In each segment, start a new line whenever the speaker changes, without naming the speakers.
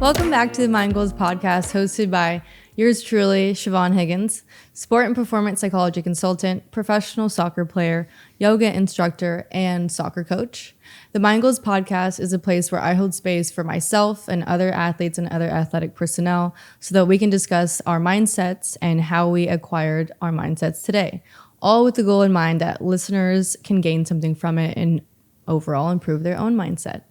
Welcome back to the MindGoals podcast, hosted by yours truly, Siobhan Higgins, sport and performance psychology consultant, professional soccer player, yoga instructor, and soccer coach. The MindGoals podcast is a place where I hold space for myself and other athletes and other athletic personnel so that we can discuss our mindsets and how we acquired our mindsets today, all with the goal in mind that listeners can gain something from it and overall improve their own mindset.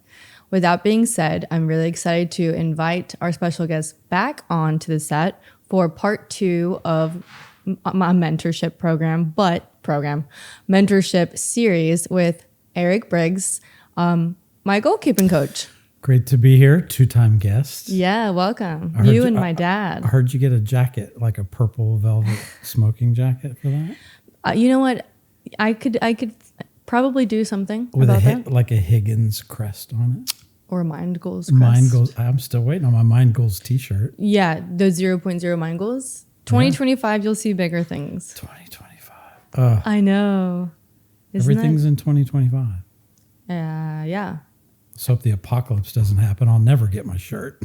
With that being said, I'm really excited to invite our special guest back onto the set for part 2 of my mentorship mentorship series with Eric Briggs, my goalkeeping coach.
Great to be here. 2-time guest.
Yeah, welcome. You and my dad.
I heard you get a jacket, like a purple velvet smoking jacket for that.
You know what? I could probably do something
with
about that.
Like a Higgins crest on it.
Or a MindGoals crest.
MindGoals. I'm still waiting on my MindGoals t-shirt.
Yeah, the 0.0 MindGoals. 2025, you'll see bigger things.
2025.
I know.
Everything's in 2025.
Yeah.
Let's hope the apocalypse doesn't happen. I'll never get my shirt.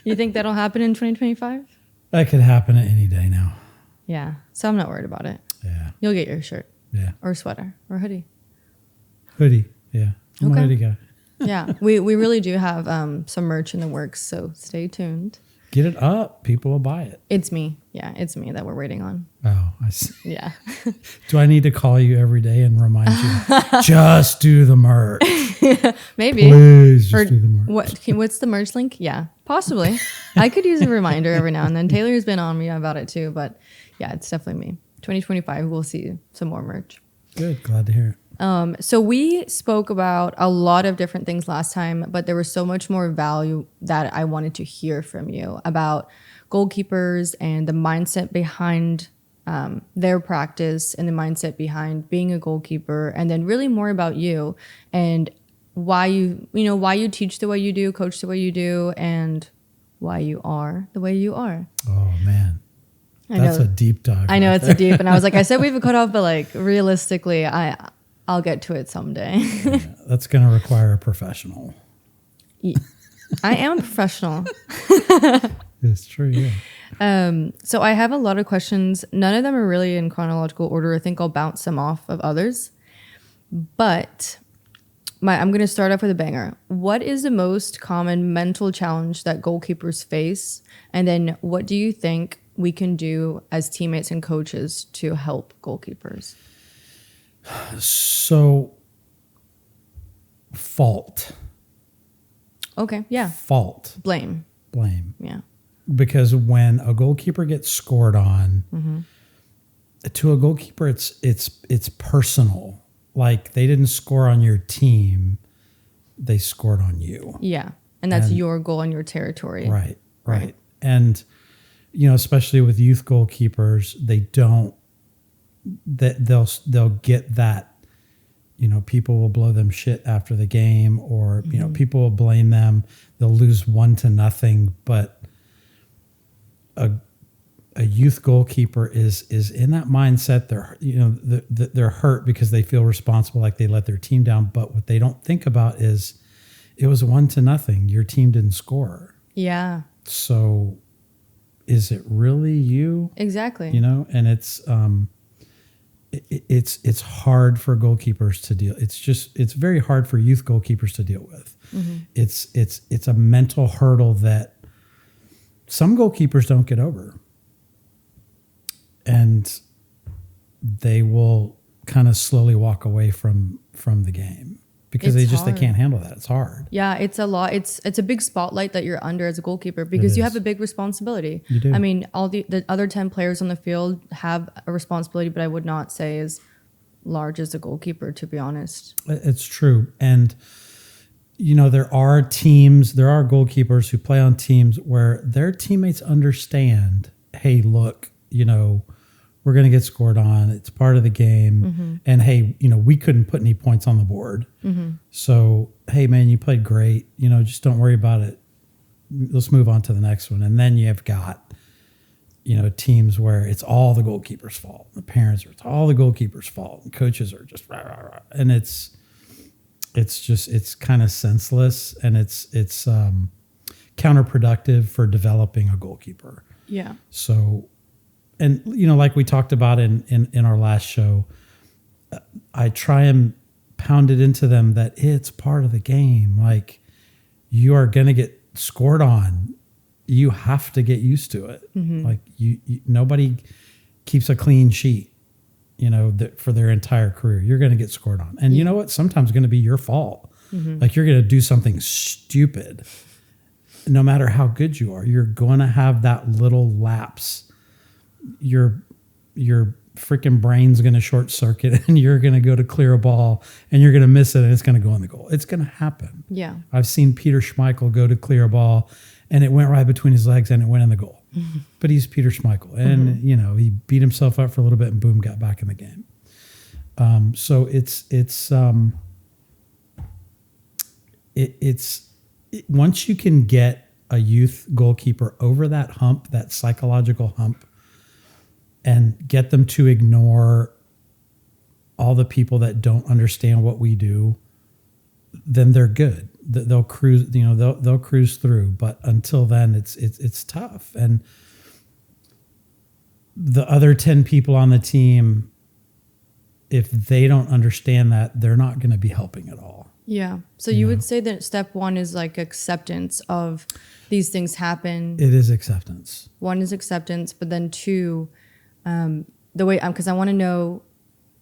You think that'll happen in 2025?
That could happen at any day now.
Yeah. So I'm not worried about it.
Yeah.
You'll get your shirt.
Yeah.
Or sweater. Or hoodie.
Hoodie. Yeah. I'm a hoodie guy.
Yeah. We really do have some merch in the works, so stay tuned.
Get it up. People will buy it.
It's me. Yeah, it's me that we're waiting on.
Oh, I see.
Yeah.
Do I need to call you every day and remind you, just do the merch?
Maybe.
Please just do the merch.
What's the merch link? Yeah, possibly. I could use a reminder every now and then. Taylor's been on me about it too, but yeah, it's definitely me. 2025, we'll see some more merch.
Good. Glad to hear it.
So we spoke about a lot of different things last time, but there was so much more value that I wanted to hear from you about goalkeepers and the mindset behind their practice and the mindset behind being a goalkeeper, and then really more about you and why you teach the way you do, coach the way you do, and why you are the way you are.
Oh man. That's a deep dive.
I know it's a deep, and I was like, I said we have a cutoff, but like realistically, I'll get to it someday.
Yeah, that's going to require a professional.
I am a professional.
It's true, yeah.
So I have a lot of questions. None of them are really in chronological order. I think I'll bounce some off of others. But I'm going to start off with a banger. What is the most common mental challenge that goalkeepers face? And then what do you think we can do as teammates and coaches to help goalkeepers?
So, fault.
Okay, yeah.
Fault.
Blame.
Yeah. Because when a goalkeeper gets scored on, to a goalkeeper, it's personal. Like they didn't score on your team, they scored on you.
Yeah, and that's your goal in your territory.
Right. And especially with youth goalkeepers, they'll get that, people will blow them shit after the game, or, people will blame them. They'll lose 1-0, but a youth goalkeeper is in that mindset. They're hurt because they feel responsible, like they let their team down. But what they don't think about is it was 1-0. Your team didn't score.
Yeah.
So is it really you?
Exactly.
And it's hard for goalkeepers to deal. It's very hard for youth goalkeepers to deal with. Mm-hmm. It's a mental hurdle that some goalkeepers don't get over, and they will kind of slowly walk away from the game because they can't handle that. It's hard.
Yeah, it's a lot. It's a big spotlight that you're under as a goalkeeper because you have a big responsibility.
You do.
I mean, all the other 10 players on the field have a responsibility, but I would not say as large as a goalkeeper, to be honest.
It's true. And there are goalkeepers who play on teams where their teammates understand, hey, look, we're going to get scored on. It's part of the game. Mm-hmm. And hey, we couldn't put any points on the board. Mm-hmm. So, hey man, you played great. Just don't worry about it. Let's move on to the next one. And then you've got, teams where it's all the goalkeeper's fault. The parents it's all the goalkeeper's fault. And coaches are just rah, rah, rah. And it's kind of senseless. And it's counterproductive for developing a goalkeeper.
Yeah.
So, and like we talked about in our last show, I try and pound it into them that it's part of the game. Like, you are going to get scored on. You have to get used to it. Like, you nobody keeps a clean sheet, for their entire career. You're going to get scored on. And you know what? Sometimes it's going to be your fault. Like, you're going to do something stupid. No matter how good you are, you're going to have that little lapse. Your freaking brain's going to short circuit, and you're going to go to clear a ball and you're going to miss it, and it's going to go in the goal. It's going to happen.
Yeah.
I've seen Peter Schmeichel go to clear a ball and it went right between his legs and it went in the goal. But he's Peter Schmeichel, and he beat himself up for a little bit and boom, got back in the game. So once you can get a youth goalkeeper over that hump, that psychological hump, and get them to ignore all the people that don't understand what we do, then they're good. They'll cruise, they'll cruise through. But until then, it's tough. And the other 10 people on the team, if they don't understand that, they're not going to be helping at all.
Yeah. So you would say that step one is like acceptance of these things happen.
It is acceptance.
One is acceptance, but then two, the way, because I want to know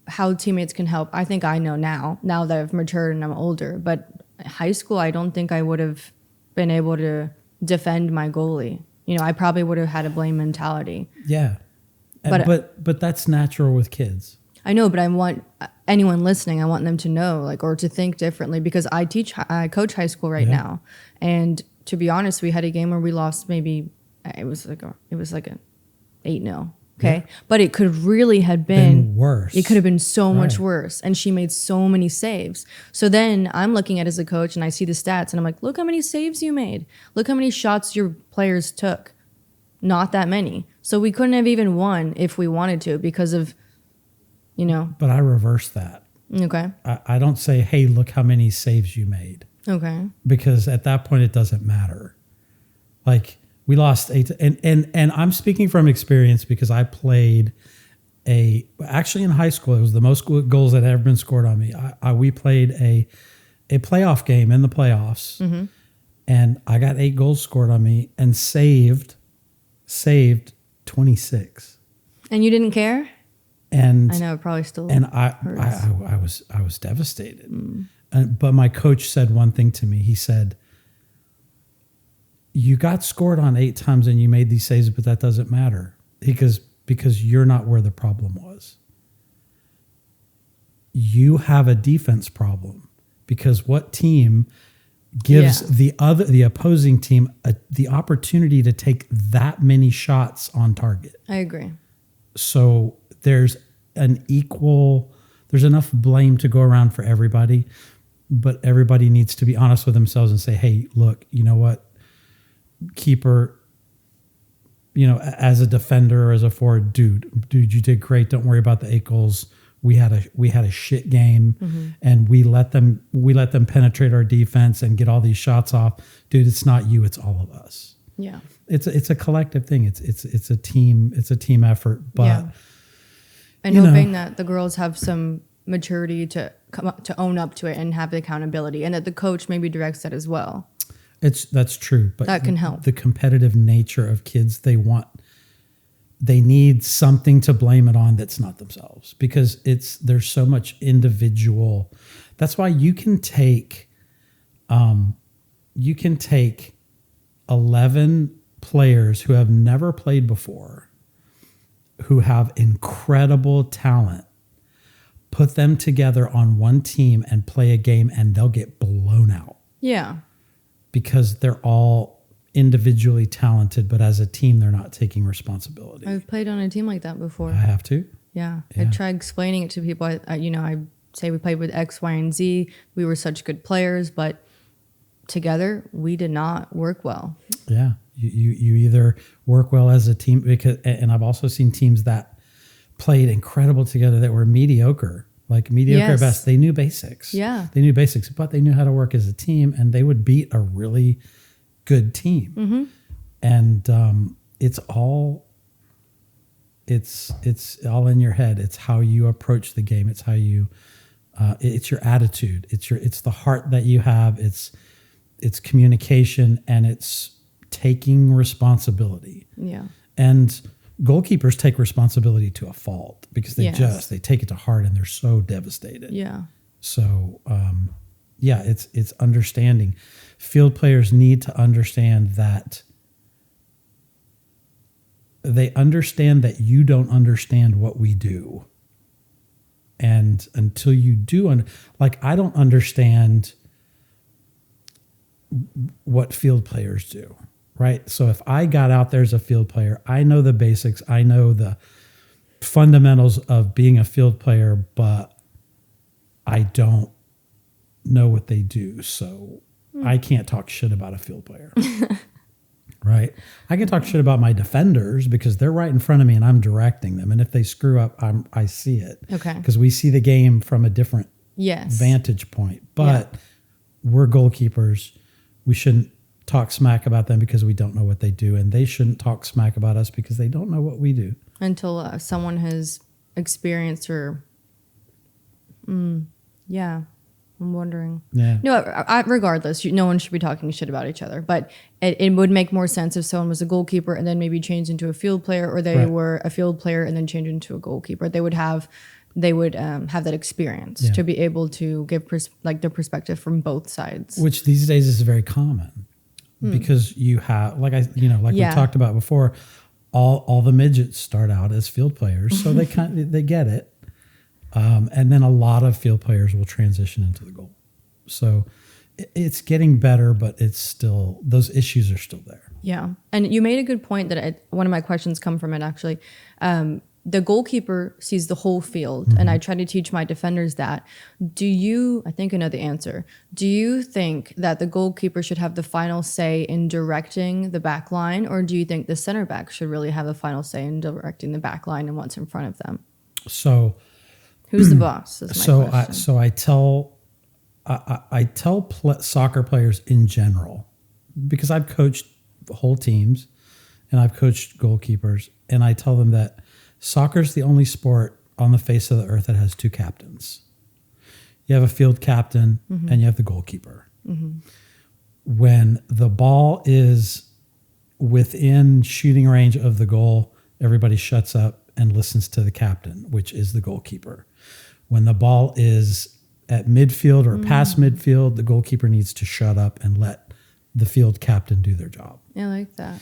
how teammates can help. I think I know now that I've matured and I'm older, but high school, I don't think I would have been able to defend my goalie. I probably would have had a blame mentality.
Yeah. But that's natural with kids.
I know, but I want anyone listening, I want them to know, or to think differently, because I coach high school right now. And to be honest, we had a game where we lost it was like an 8-0. Okay. Yeah. But it could really have been
worse.
It could have been so much worse. And she made so many saves. So then I'm looking at it as a coach and I see the stats and I'm like, look how many saves you made. Look how many shots your players took. Not that many. So we couldn't have even won if we wanted to because of,
But I reverse that.
Okay.
I don't say, hey, look how many saves you made.
Okay.
Because at that point, it doesn't matter. Like, we lost 8, and I'm speaking from experience because I played actually in high school, it was the most goals that had ever been scored on me. We played a playoff game in the playoffs, and I got 8 goals scored on me and saved 26.
And you didn't care?
And
I know it probably still.
And
hurts.
I was devastated. But my coach said one thing to me. He said, you got scored on 8 times and you made these saves, but that doesn't matter because you're not where the problem was. You have a defense problem because what team gives the opposing team the opportunity to take that many shots on target?
I agree.
So there's enough blame to go around for everybody, but everybody needs to be honest with themselves and say, hey, look, you know what? Keeper, as a defender or as a forward, dude, you did great. Don't worry about the 8 goals. We had a shit game, and we let them penetrate our defense and get all these shots off. Dude, it's not you, it's all of us.
Yeah,
it's a collective thing. It's a team effort. But
and hoping that the girls have some maturity to come up to own up to it and have the accountability, and that the coach maybe directs that as well.
That's true, but
that can help.
The competitive nature of kids, they need something to blame it on that's not themselves, because there's so much individual. That's why you can take 11 players who have never played before, who have incredible talent, put them together on one team and play a game, and they'll get blown out.
Yeah.
Because they're all individually talented, but as a team, they're not taking responsibility.
I've played on a team like that before.
I have to.
Yeah. I try explaining it to people. I say we played with X, Y, and Z. We were such good players, but together we did not work well. Yeah.
You either work well as a team, and I've also seen teams that played incredible together that were mediocre. Like mediocre at best. They knew basics.
Yeah.
They knew basics, but they knew how to work as a team, and they would beat a really good team. And it's all in your head. It's how you approach the game. It's how you it's your attitude. It's the heart that you have. It's communication, and it's taking responsibility.
Yeah.
And goalkeepers take responsibility to a fault because they take it to heart, and they're so devastated.
Yeah.
So, it's understanding. Field players need to understand that they understand that you don't understand what we do. And until you do, I don't understand what field players do, right? So if I got out there as a field player, I know the basics. I know the fundamentals of being a field player, but I don't know what they do. So I can't talk shit about a field player, right? I can talk shit about my defenders because they're right in front of me and I'm directing them. And if they screw up, I see it.
Okay.
Because we see the game from a different vantage point. But we're goalkeepers. We shouldn't talk smack about them because we don't know what they do. And they shouldn't talk smack about us because they don't know what we do.
Until someone has experienced or... I'm wondering.
Yeah.
No, regardless, no one should be talking shit about each other. But it would make more sense if someone was a goalkeeper and then maybe changed into a field player, or they were a field player and then changed into a goalkeeper. They would have that experience to be able to give the perspective from both sides.
Which these days is very common because you have, we talked about before, all the midgets start out as field players, so they get it. And then a lot of field players will transition into the goal. So it's getting better, but it's still, those issues are still there.
Yeah. And you made a good point that one of my questions come from it actually. The goalkeeper sees the whole field, and I try to teach my defenders that. I think I know the answer. Do you think that the goalkeeper should have the final say in directing the back line, or do you think the center back should really have the final say in directing the back line and what's in front of them?
So...
who's the boss? Is my question.
I tell soccer players in general, because I've coached whole teams and I've coached goalkeepers, and I tell them that soccer is the only sport on the face of the earth that has two captains. You have a field captain and you have the goalkeeper. When the ball is within shooting range of the goal, everybody shuts up and listens to the captain, which is the goalkeeper. When the ball is at midfield or past midfield, the goalkeeper needs to shut up and let the field captain do their job.
I like that.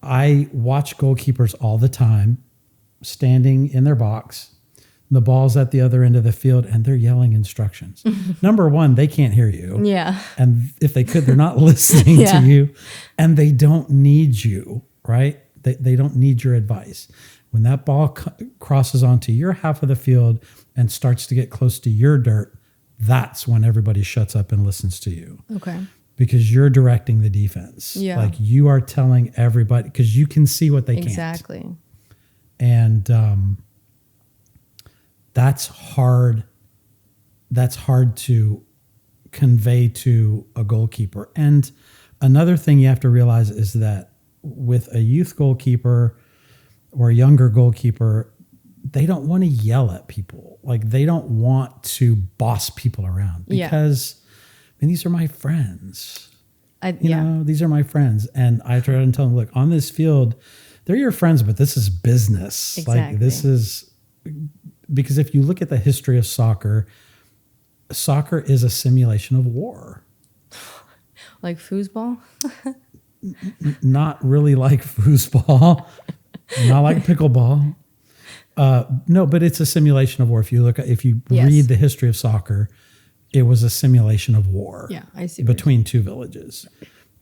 I watch goalkeepers all the time standing in their box. The ball's at the other end of the field and they're yelling instructions. Number one, they can't hear you.
Yeah.
And if they could, they're not listening to you, and they don't need you, right? They don't need your advice. When that ball crosses onto your half of the field and starts to get close to your dirt, that's when everybody shuts up and listens to you.
Okay.
Because you're directing the defense.
Yeah.
Like you are telling everybody, because you can see what they can't.
Exactly.
And that's hard. That's hard to convey to a goalkeeper. And another thing you have to realize is that with a youth goalkeeper or a younger goalkeeper, they don't want to yell at people. Like they don't want to boss people around because these are my friends. These are my friends. And I try to tell them, look, on this field, they're your friends, but this is business.
Exactly.
Like this is, because if you look at the history of soccer is a simulation of war.
Like foosball?
Not really like foosball, not like pickleball. No, but it's a simulation of war. If you read the history of soccer, it was a simulation of war.
Yeah, I see.
Between two villages.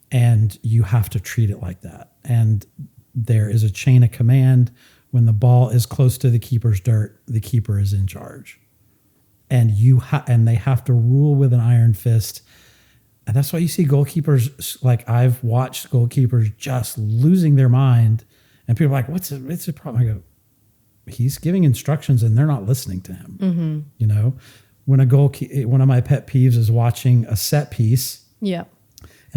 And you have to treat it like that. And there is a chain of command. When the ball is close to the keeper's dirt, the keeper is in charge. And they have to rule with an iron fist. And that's why you see goalkeepers, like I've watched goalkeepers just losing their mind. And people are like, what's the problem? I go, he's giving instructions and they're not listening to him. You know, when one of my pet peeves is watching a set piece.
Yeah.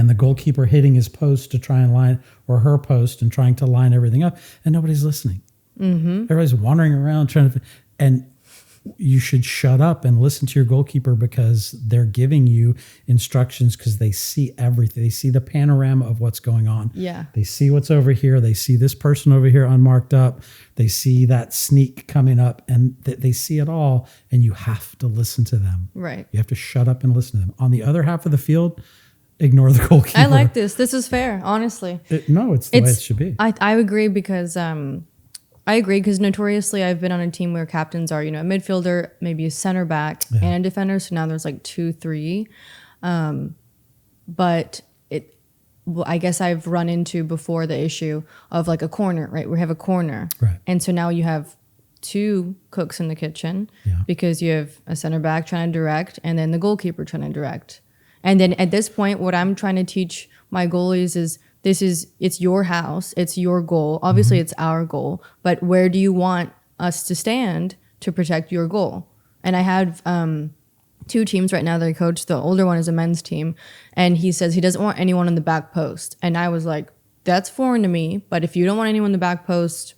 and the goalkeeper hitting his post to try and line, or her post and trying to line everything up, and nobody's listening. Everybody's wandering around trying to, and you should shut up and listen to your goalkeeper, because they're giving you instructions because they see everything. They see the panorama of what's going on.
Yeah.
They see what's over here. They see this person over here unmarked up. They see that sneak coming up, and they see it all, and you have to listen to them.
Right.
You have to shut up and listen to them. On the other half of the field, ignore the goalkeeper.
I like this. This is fair, honestly.
It's the way it should be.
I agree because notoriously I've been on a team where captains are, a midfielder, maybe a center back, and a defender. So now there's like 2, 3. But I guess I've run into before the issue of like a corner, right? We have a corner.
Right.
And so now you have 2 cooks in the kitchen because you have a center back trying to direct and then the goalkeeper trying to direct. And then at this point, what I'm trying to teach my goalies is, it's your house, it's your goal. Obviously, it's our goal, but where do you want us to stand to protect your goal? And I have 2 teams right now that I coach. The older one is a men's team, and he says he doesn't want anyone on the back post. And I was like, that's foreign to me, but if you don't want anyone on the back post,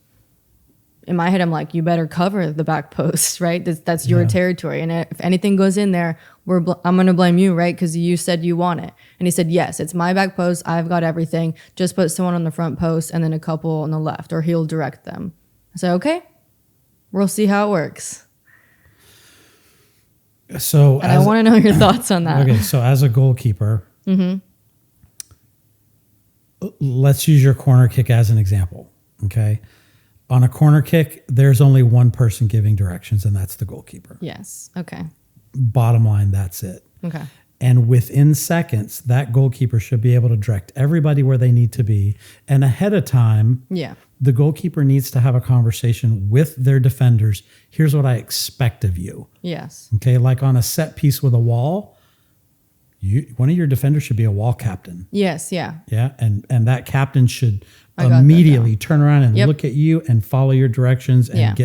in my head, I'm like, you better cover the back post, right? That's your territory. And if anything goes in there, I'm going to blame you, right? Because you said you want it. And he said, yes, it's my back post. I've got everything. Just put someone on the front post and then a couple on the left, or he'll direct them. I said, okay, we'll see how it works.
So,
and I want to know your thoughts on that.
Okay, so as a goalkeeper, let's use your corner kick as an example, okay? On a corner kick, there's only one person giving directions, and that's the goalkeeper.
Yes. Okay.
Bottom line, that's it.
Okay.
And within seconds, that goalkeeper should be able to direct everybody where they need to be. And ahead of time, the goalkeeper needs to have a conversation with their defenders. Here's what I expect of you.
Yes.
Okay, like on a set piece with a wall, one of your defenders should be a wall captain.
Yes, yeah.
Yeah, and that captain should immediately turn around and look at you and follow your directions and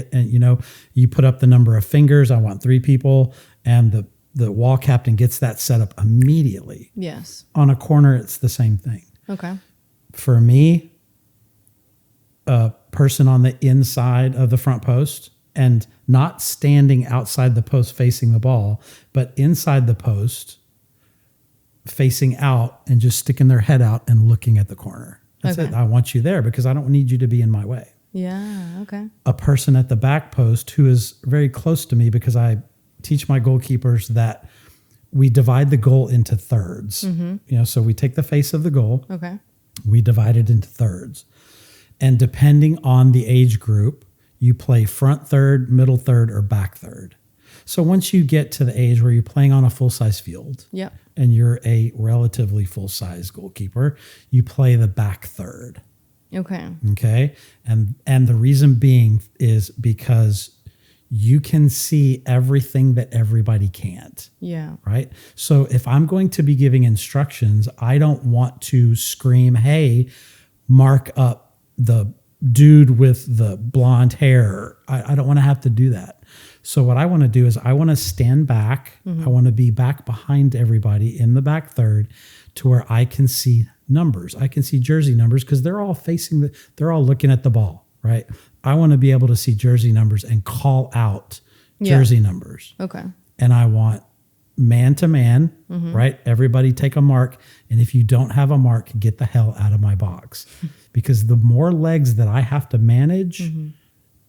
you put up the number of fingers. I want 3 people, and the wall captain gets that set up immediately.
Yes.
On a corner, it's the same thing.
Okay.
For me, a person on the inside of the front post, and not standing outside the post facing the ball, but inside the post facing out and just sticking their head out and looking at the corner. That's it. I want you there because I don't need you to be in my way.
Yeah, okay.
A person at the back post who is very close to me, because I teach my goalkeepers that we divide the goal into thirds. So we take the face of the goal.
Okay.
We divide it into thirds. And depending on the age group, you play front third, middle third, or back third. So once you get to the age where you're playing on a full-size field, and you're a relatively full-size goalkeeper, you play the back third. Okay. And the reason being is because you can see everything that everybody can't.
Yeah.
Right? So if I'm going to be giving instructions, I don't want to scream, hey, mark up the dude with the blonde hair. I don't want to have to do that. So what I want to do is I want to stand back. I want to be back behind everybody in the back third to where I can see numbers. I can see jersey numbers because they're all they're all looking at the ball, right? I want to be able to see jersey numbers and call out jersey numbers.
Okay.
And I want man to man, right? Everybody take a mark. And if you don't have a mark, get the hell out of my box. Because the more legs that I have to manage,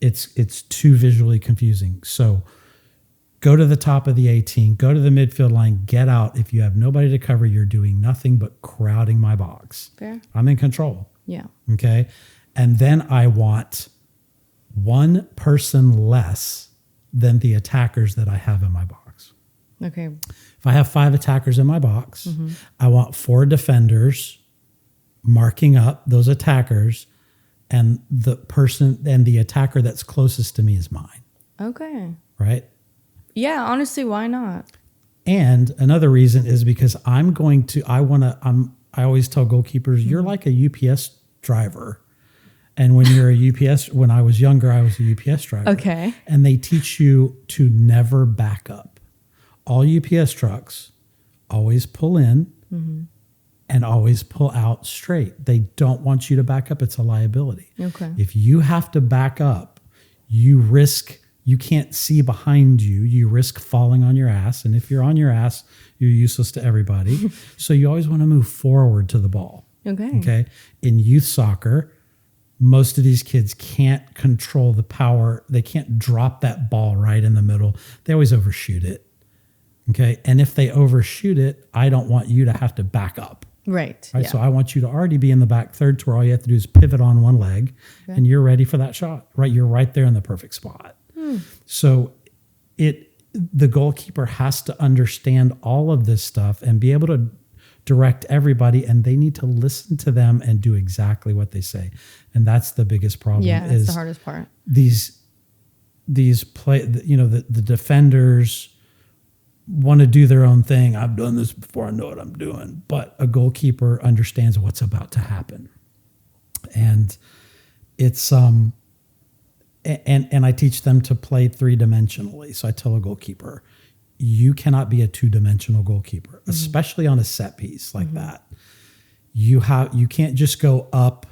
it's too visually confusing. So go to the top of the 18, go to the midfield line, get out. If you have nobody to cover, you're doing nothing but crowding my box.
Fair.
I'm in control.
Yeah.
Okay. And then I want one person less than the attackers that I have in my box.
Okay.
If I have 5 attackers in my box, I want 4 defenders marking up those attackers, and the person and the attacker that's closest to me is mine.
Okay.
Right?
Yeah, honestly, why not?
And another reason is because I always tell goalkeepers, you're like a UPS driver. And when you're when I was younger, I was a UPS driver.
Okay.
And they teach you to never back up. All UPS trucks always pull in, and always pull out straight. They don't want you to back up. It's a liability.
Okay.
If you have to back up, you can't see behind you. You risk falling on your ass. And if you're on your ass, you're useless to everybody. So you always want to move forward to the ball. Okay. In youth soccer, most of these kids can't control the power. They can't drop that ball right in the middle. They always overshoot it. Okay. And if they overshoot it, I don't want you to have to back up.
Right.
Yeah. So I want you to already be in the back third to where all you have to do is pivot on one leg and you're ready for that shot, right? You're right there in the perfect spot. So the goalkeeper has to understand all of this stuff and be able to direct everybody, and they need to listen to them and do exactly what they say. And that's the biggest problem.
Yeah, that's the hardest part.
These the defenders want to do their own thing. I've done this before. I know what I'm doing. But a goalkeeper understands what's about to happen. And it's and I teach them to play 3-dimensionally. So I tell a goalkeeper, you cannot be a 2-dimensional goalkeeper, especially on a set piece like that. You can't just go up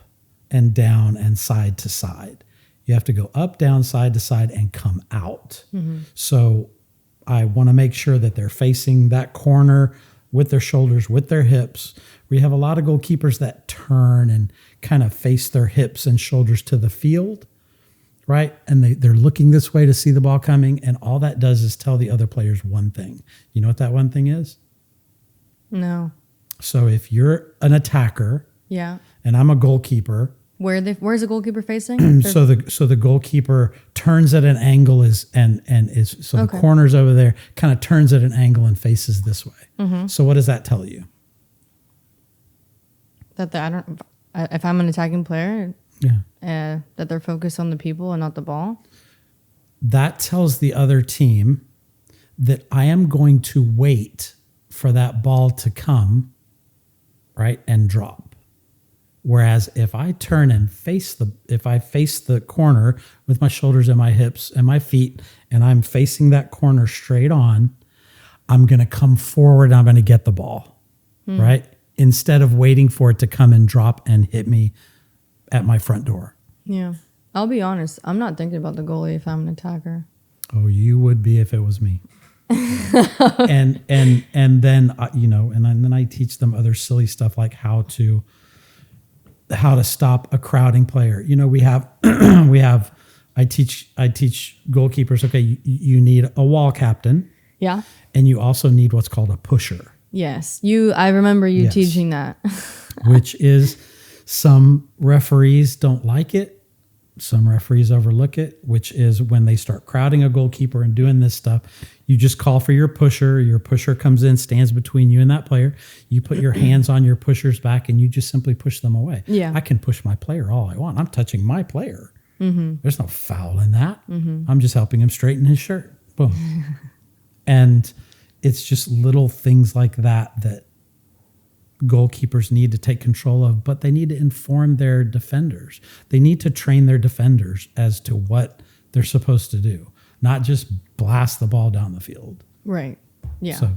and down and side to side. You have to go up, down, side to side, and come out. So I want to make sure that they're facing that corner with their shoulders, with their hips. We have a lot of goalkeepers that turn and kind of face their hips and shoulders to the field, right? And they're looking this way to see the ball coming, and all that does is tell the other players one thing. You know what that one thing is?
No.
So if you're an attacker, and I'm a goalkeeper,
where's the goalkeeper facing?
so the goalkeeper turns at an angle the corner's over there, kind of turns at an angle and faces this way. So what does that tell you?
That if I'm an attacking player, that they're focused on the people and not the ball.
That tells the other team that I am going to wait for that ball to come, right, and drop. Whereas if I turn and face the corner with my shoulders and my hips and my feet, and I'm facing that corner straight on, I'm going to come forward and I'm going to get the ball, right? Instead of waiting for it to come and drop and hit me at my front door. Yeah.
I'll be honest. I'm not thinking about the goalie if I'm an attacker.
Oh, you would be if it was me. and then then I teach them other silly stuff like how to stop a crowding player. I teach goalkeepers, okay, you need a wall captain.
Yeah.
And you also need what's called a pusher.
Yes. I remember you teaching that.
Which is, some referees don't like it. Some referees overlook it, which is when they start crowding a goalkeeper and doing this stuff, you just call for your pusher. Your pusher comes in, stands between you and that player. You put your hands on your pusher's back and you just simply push them away.
Yeah.
I can push my player all I want. I'm touching my player. There's no foul in that. I'm just helping him straighten his shirt. Boom. And it's just little things like that goalkeepers need to take control of, but they need to inform their defenders. They need to train their defenders as to what they're supposed to do, not just blast the ball down the field.
Right. Yeah.
So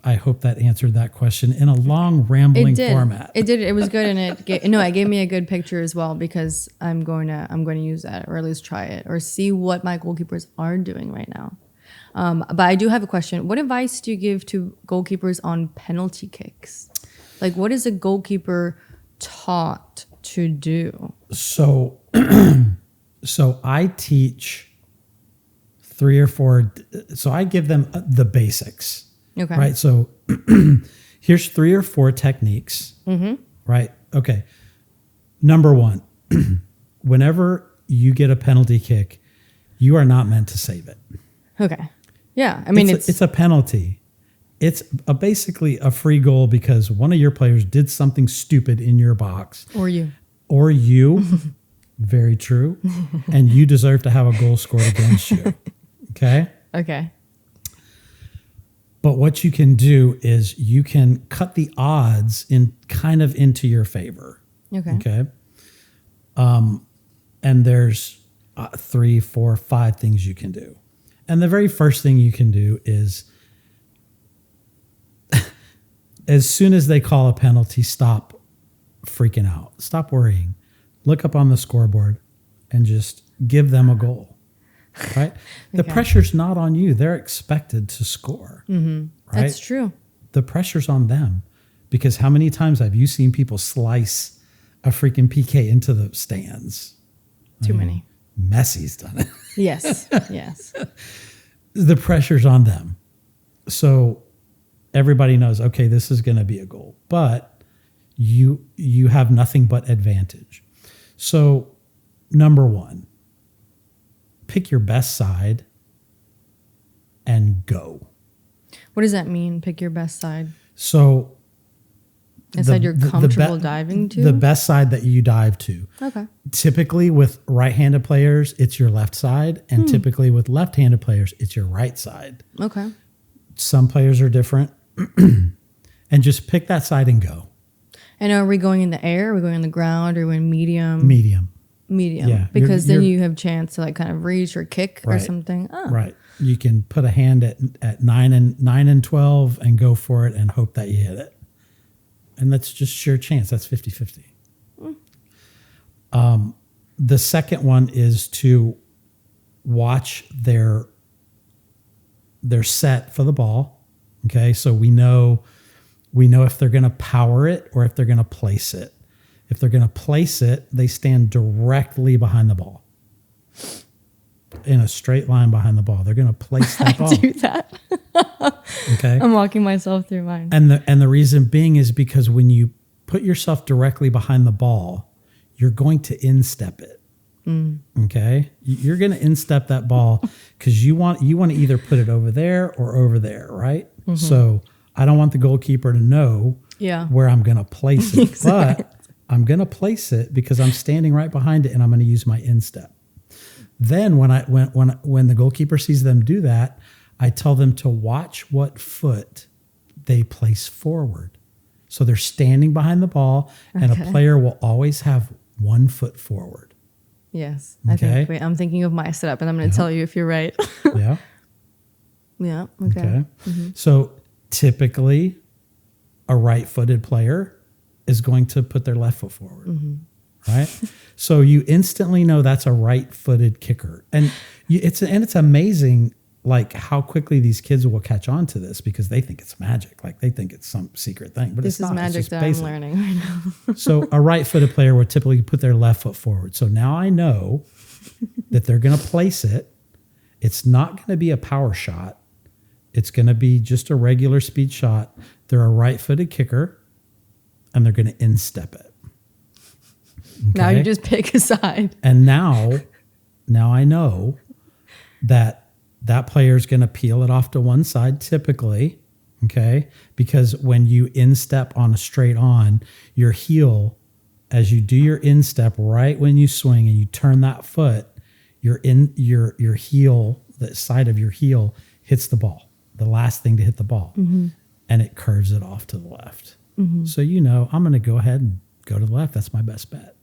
I hope that answered that question in a long, rambling format.
It did. It was good, and it gave me a good picture as well, because I'm going to use that, or at least try it, or see what my goalkeepers are doing right now. But I do have a question. What advice do you give to goalkeepers on penalty kicks? Like, what is a goalkeeper taught to do?
So I teach 3 or 4. So I give them the basics.
Okay.
Right. So here's 3 or 4 techniques. Right. Okay. Number 1, whenever you get a penalty kick, you are not meant to save it.
Okay. Yeah. I mean,
it's a penalty. It's basically a free goal because one of your players did something stupid in your box.
Or you.
Very true. And you deserve to have a goal scored against you. Okay?
Okay.
But what you can do is you can cut the odds into your favor.
Okay.
Okay? And there's 3, 4, 5 things you can do. And the very first thing you can do is as soon as they call a penalty, stop freaking out. Stop worrying. Look up on the scoreboard and just give them a goal. Right? The pressure's not on you. They're expected to score. Right?
That's true.
The pressure's on them. Because how many times have you seen people slice a freaking PK into the stands?
Too many.
Messi's done it.
Yes. Yes.
The pressure's on them. So everybody knows, okay, this is going to be a goal. But you have nothing but advantage. So number one, pick your best side and go.
What does that mean? Pick your best side.
So
a side you're comfortable diving to?
The best side that you dive to.
Okay.
Typically with right-handed players, it's your left side. And typically with left-handed players, it's your right side.
Okay.
Some players are different. And just pick that side and go.
And are we going in the air? Are we going on the ground? Or are we in medium?
Medium.
Yeah. Because then you have chance to like kind of reach or kick or something. Oh.
Right. You can put a hand at 9 and 12 and go for it and hope that you hit it. And that's just sheer chance. That's 50-50. The second one is to watch their set for the ball. Okay, so we know if they're going to power it or if they're going to place it. If they're going to place it, they stand directly behind the ball. In a straight line behind the ball. They're going to place that ball.
I do that.
Okay.
I'm walking myself through mine.
And the reason being is because when you put yourself directly behind the ball, you're going to instep it. Okay? You're going to instep that ball because you want to either put it over there or over there, right? So I don't want the goalkeeper to know where I'm going to place it. Exactly. But I'm going to place it because I'm standing right behind it and I'm going to use my instep. Then when the goalkeeper sees them do that, I tell them to watch what foot they place forward. So they're standing behind the ball, and a player will always have 1 foot forward.
Yes. Okay. I'm thinking of my setup, and I'm going to tell you if you're right.
Yeah.
Yeah. Okay.
So typically, a right-footed player is going to put their left foot forward. Right? So you instantly know that's a right-footed kicker. And it's amazing like how quickly these kids will catch on to this because they think it's magic. Like they think it's some secret thing, but it's not. This is magic that basic.
I'm learning right now.
So a right-footed player would typically put their left foot forward. So now I know that they're going to place it. It's not going to be a power shot. It's going to be just a regular speed shot. They're a right-footed kicker, and they're going to instep it. Okay?
Now you just pick a side.
And now I know that player is going to peel it off to one side typically, okay? Because when you instep on a straight on, your heel, as you do your instep right when you swing and you turn that foot, your heel, the side of your heel hits the ball, the last thing to hit the ball, and it curves it off to the left. So I'm going to go ahead and go to the left. That's my best bet.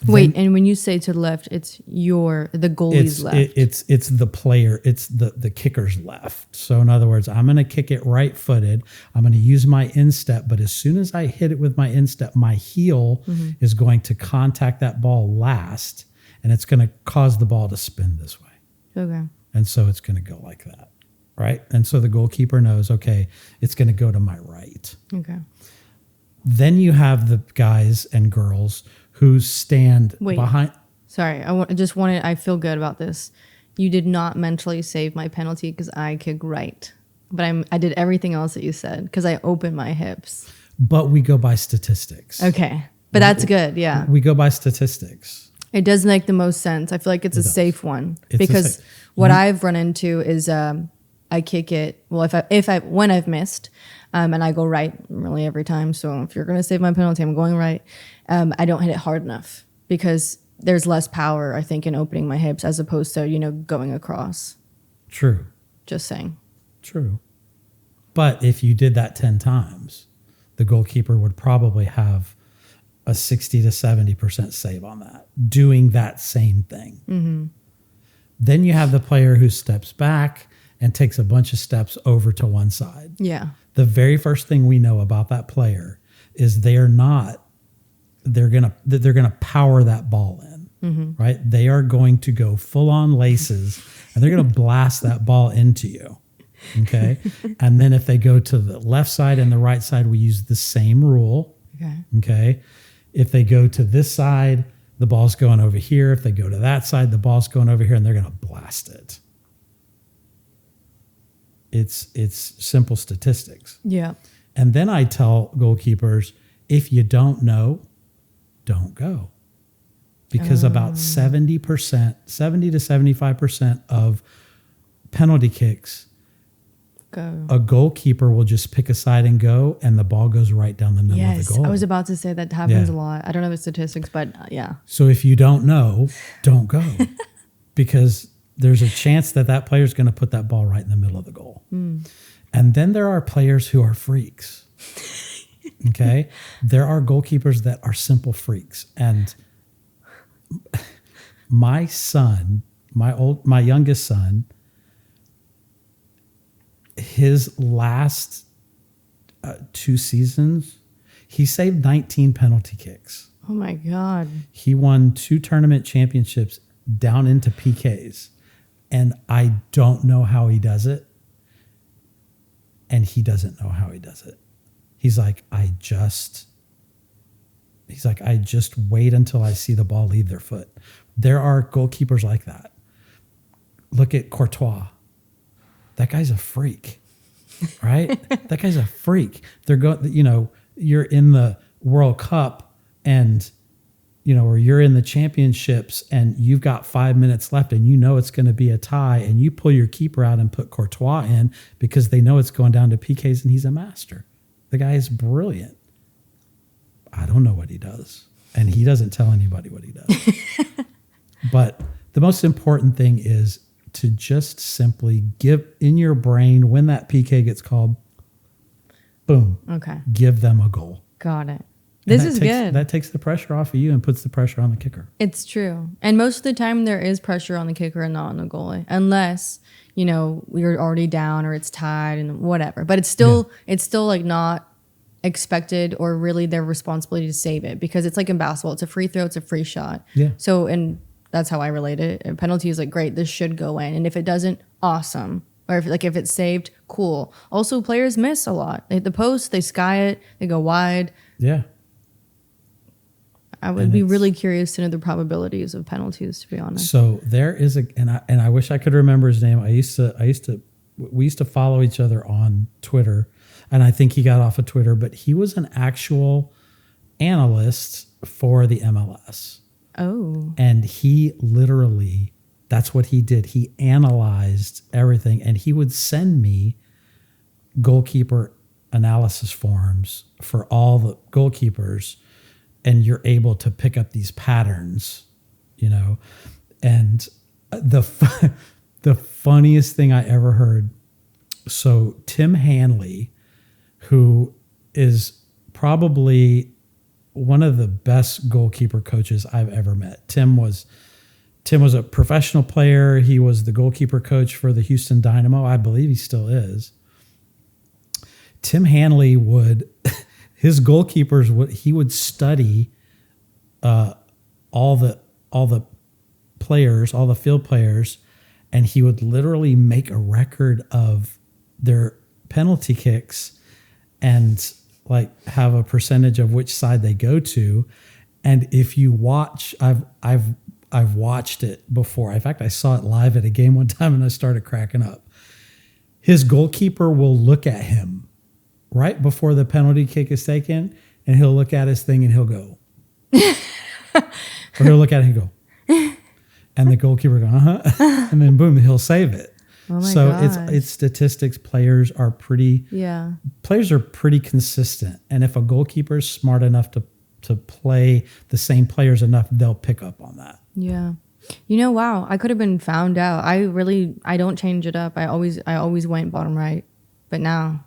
Wait, and when you say to the left, it's the goalie's left.
It's the player. It's the kicker's left. So in other words, I'm going to kick it right-footed. I'm going to use my instep, but as soon as I hit it with my instep, my heel is going to contact that ball last, and it's going to cause the ball to spin this way.
Okay.
And so it's going to go like that, right? And so the goalkeeper knows, okay, it's going to go to my right.
Okay.
Then you have the guys and girls who stand behind.
Sorry, I feel good about this. You did not mentally save my penalty because I kick right. But I did everything else that you said because I opened my hips.
But we go by statistics.
Okay. But that's good, yeah.
We go by statistics.
It does make the most sense. I feel like it's a safe one. Because what I've run into is I kick it, well, when I've missed, and I go right really every time. So if you're going to save my penalty, I'm going right. I don't hit it hard enough because there's less power, I think, in opening my hips as opposed to, going across.
True.
Just saying.
True. But if you did that 10 times, the goalkeeper would probably have a 60 to 70% save on that, doing that same thing. Then you have the player who steps back and takes a bunch of steps over to one side.
Yeah.
the very first thing we know about that player is they're gonna power that ball in, right? They are going to go full on laces and they're gonna blast that ball into you. Okay. And then if they go to the left side and the right side, we use the same rule. Okay. If they go to this side, the ball's going over here. If they go to that side, the ball's going over here, and they're going to blast it. It's simple statistics.
Yeah.
And then I tell goalkeepers, if you don't know, don't go. Because about 70%, 70 to 75% of penalty kicks, a goalkeeper will just pick a side and go, and the ball goes right down the middle of the goal.
I was about to say that happens a lot. I don't know the statistics, but yeah.
So if you don't know, don't go. Because there's a chance that player is going to put that ball right in the middle of the goal. And then there are players who are freaks. Okay? There are goalkeepers that are simple freaks. And my son, my youngest son, his last 2 seasons, he saved 19 penalty kicks.
Oh my God.
He won 2 tournament championships down into PKs. And I don't know how he does it. And he doesn't know how he does it. He's like, I just wait until I see the ball leave their foot. There are goalkeepers like that. Look at Courtois. That guy's a freak, right? That guy's a freak. They're going, you're in the World Cup and, or you're in the championships and you've got 5 minutes left and it's going to be a tie and you pull your keeper out and put Courtois in because they know it's going down to PKs and he's a master. The guy is brilliant. I don't know what he does. And he doesn't tell anybody what he does. But the most important thing is to just simply give in your brain when that PK gets called, boom.
Okay.
Give them a goal.
Got it. This is good.
That takes the pressure off of you and puts the pressure on the kicker.
It's true. And most of the time there is pressure on the kicker and not on the goalie. Unless, you're already down or it's tied and whatever. But it's still like not expected or really their responsibility to save it because it's like in basketball. It's a free throw. It's a free shot. Yeah. So, and that's how I relate it. A penalty is like, great, this should go in. And if it doesn't, awesome. Or if it's saved, cool. Also, players miss a lot. They hit the post, they sky it, they go wide.
Yeah.
I would be really curious to know the probabilities of penalties, to be honest.
So there is and I wish I could remember his name. We used to follow each other on Twitter, and I think he got off of Twitter, but he was an actual analyst for the MLS.
Oh.
And he literally, that's what he did. He analyzed everything, and he would send me goalkeeper analysis forms for all the goalkeepers, and you're able to pick up these patterns, and the funniest thing I ever heard. So Tim Hanley, who is probably one of the best goalkeeper coaches I've ever met. Tim was a professional player. He was the goalkeeper coach for the Houston Dynamo. I believe he still is. Tim Hanley his goalkeepers he would study all the players, all the field players, and he would literally make a record of their penalty kicks and have a percentage of which side they go to. And if you watch, I've watched it before. In fact, I saw it live at a game one time and I started cracking up. His goalkeeper will look at him right before the penalty kick is taken, and he'll look at his thing and he'll go. Or he'll look at it and go. And the goalkeeper go, uh-huh. And then boom, he'll save it.
Oh my
so
gosh.
it's statistics. Players are pretty consistent. And if a goalkeeper is smart enough to play the same players enough, they'll pick up on that.
Yeah. Wow, I could have been found out. I don't change it up. I always went bottom right. But now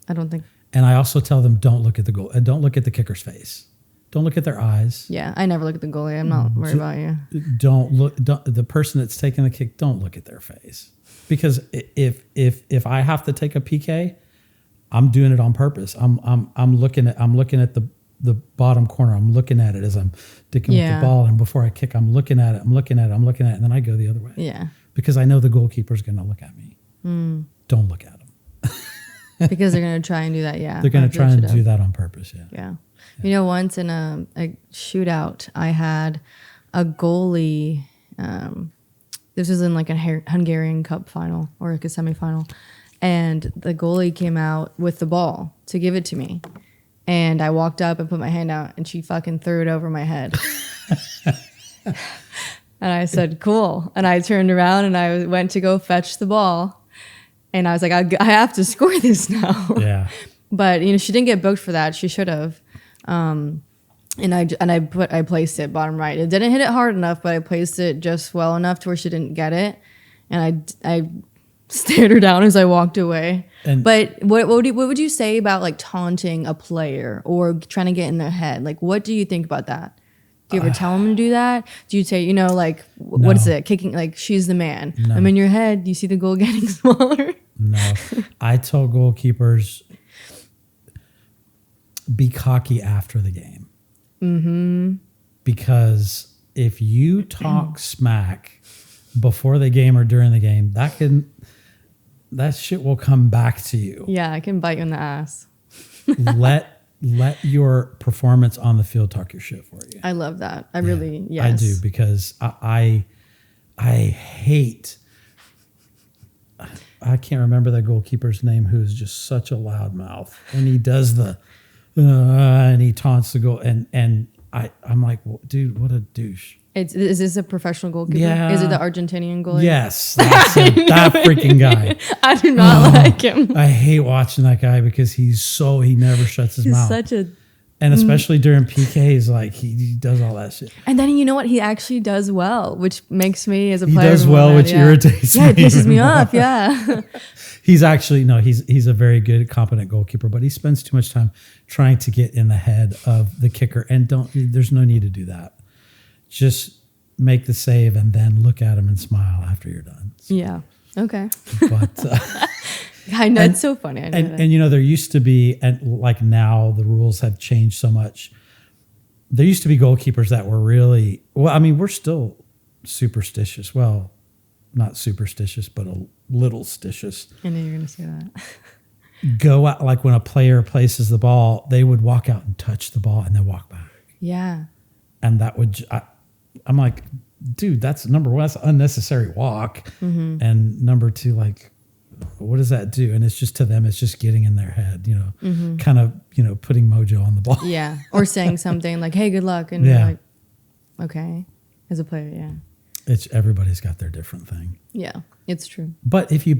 I don't think.
And I also tell them, don't look at the goal. Don't look at the kicker's face. Don't look at their eyes.
Yeah, I never look at the goalie. I'm not worried about you.
Don't the person that's taking the kick, don't look at their face. Because if I have to take a PK, I'm doing it on purpose. I'm looking at the bottom corner. I'm looking at it as I'm digging with the ball, and before I kick, I'm looking at it, and then I go the other way.
Yeah.
Because I know the goalkeeper's going to look at me. Don't look at them.
Because they're going to try and do that, yeah.
They're going to try and do that on purpose, yeah.
Yeah. You know, once in a shootout, I had a goalie. This was in like a Hungarian Cup final or like a semifinal. And the goalie came out with the ball to give it to me. And I walked up and put my hand out, and she fucking threw it over my head. And I said, cool. And I turned around and I went to go fetch the ball. And I was like, I have to score this now.
Yeah.
But, you know, she didn't get booked for that. She should have. And I placed it bottom right. It didn't hit it hard enough, but I placed it just well enough to where she didn't get it. And I stared her down as I walked away. But what would you say about like taunting a player or trying to get in their head? Like, what do you think about that? Do you ever tell them to do that? Do you say, you know, like, what is it? Kicking, like, she's the man. No. I'm in your head. Do you see the goal getting smaller?
No. I tell goalkeepers, be cocky after the game. Mm-hmm. Because if you talk smack before the game or during the game, that shit will come back to you.
Yeah, it can bite you in the ass. Let your performance on the field talk your shit for you. I love that. Really, yes.
I do, because I hate, I can't remember the goalkeeper's name, who's just such a loudmouth. And he does and he taunts the goal. And I'm like, well, dude, what a douche.
Is this a professional goalkeeper?
Yeah.
Is it the Argentinian goalie?
Yes, that's that freaking guy.
I do not like him.
I hate watching that guy because he never shuts his mouth.
Such a,
and especially during PKs, like he does all that shit.
And then you know what? He actually does well, which makes me as a player.
He does well, which irritates me.
Yeah, it pisses me off. Yeah.
He's actually he's a very good, competent goalkeeper, but he spends too much time trying to get in the head of the kicker, and there's no need to do that. Just make the save and then look at him and smile after you're done. So,
yeah. Okay.
But
I know, it's so funny.
And you know, there used to be, and like now the rules have changed so much. There used to be goalkeepers that were really, well, I mean, we're still superstitious. Well, not superstitious, but a little stitious.
I knew you were going to say that.
Go out, like when a player places the ball, they would walk out and touch the ball and then walk back.
Yeah.
And that would, I'm like, dude, that's number one, that's an unnecessary walk. Mm-hmm. And number two, like, what does that do? And it's just, to them, it's just getting in their head, you know, kind of, you know, putting mojo on the ball.
Yeah. Or saying something like, hey, good luck. And you're like, okay, as a player, yeah.
Everybody's got their different thing.
Yeah, it's true.
But if you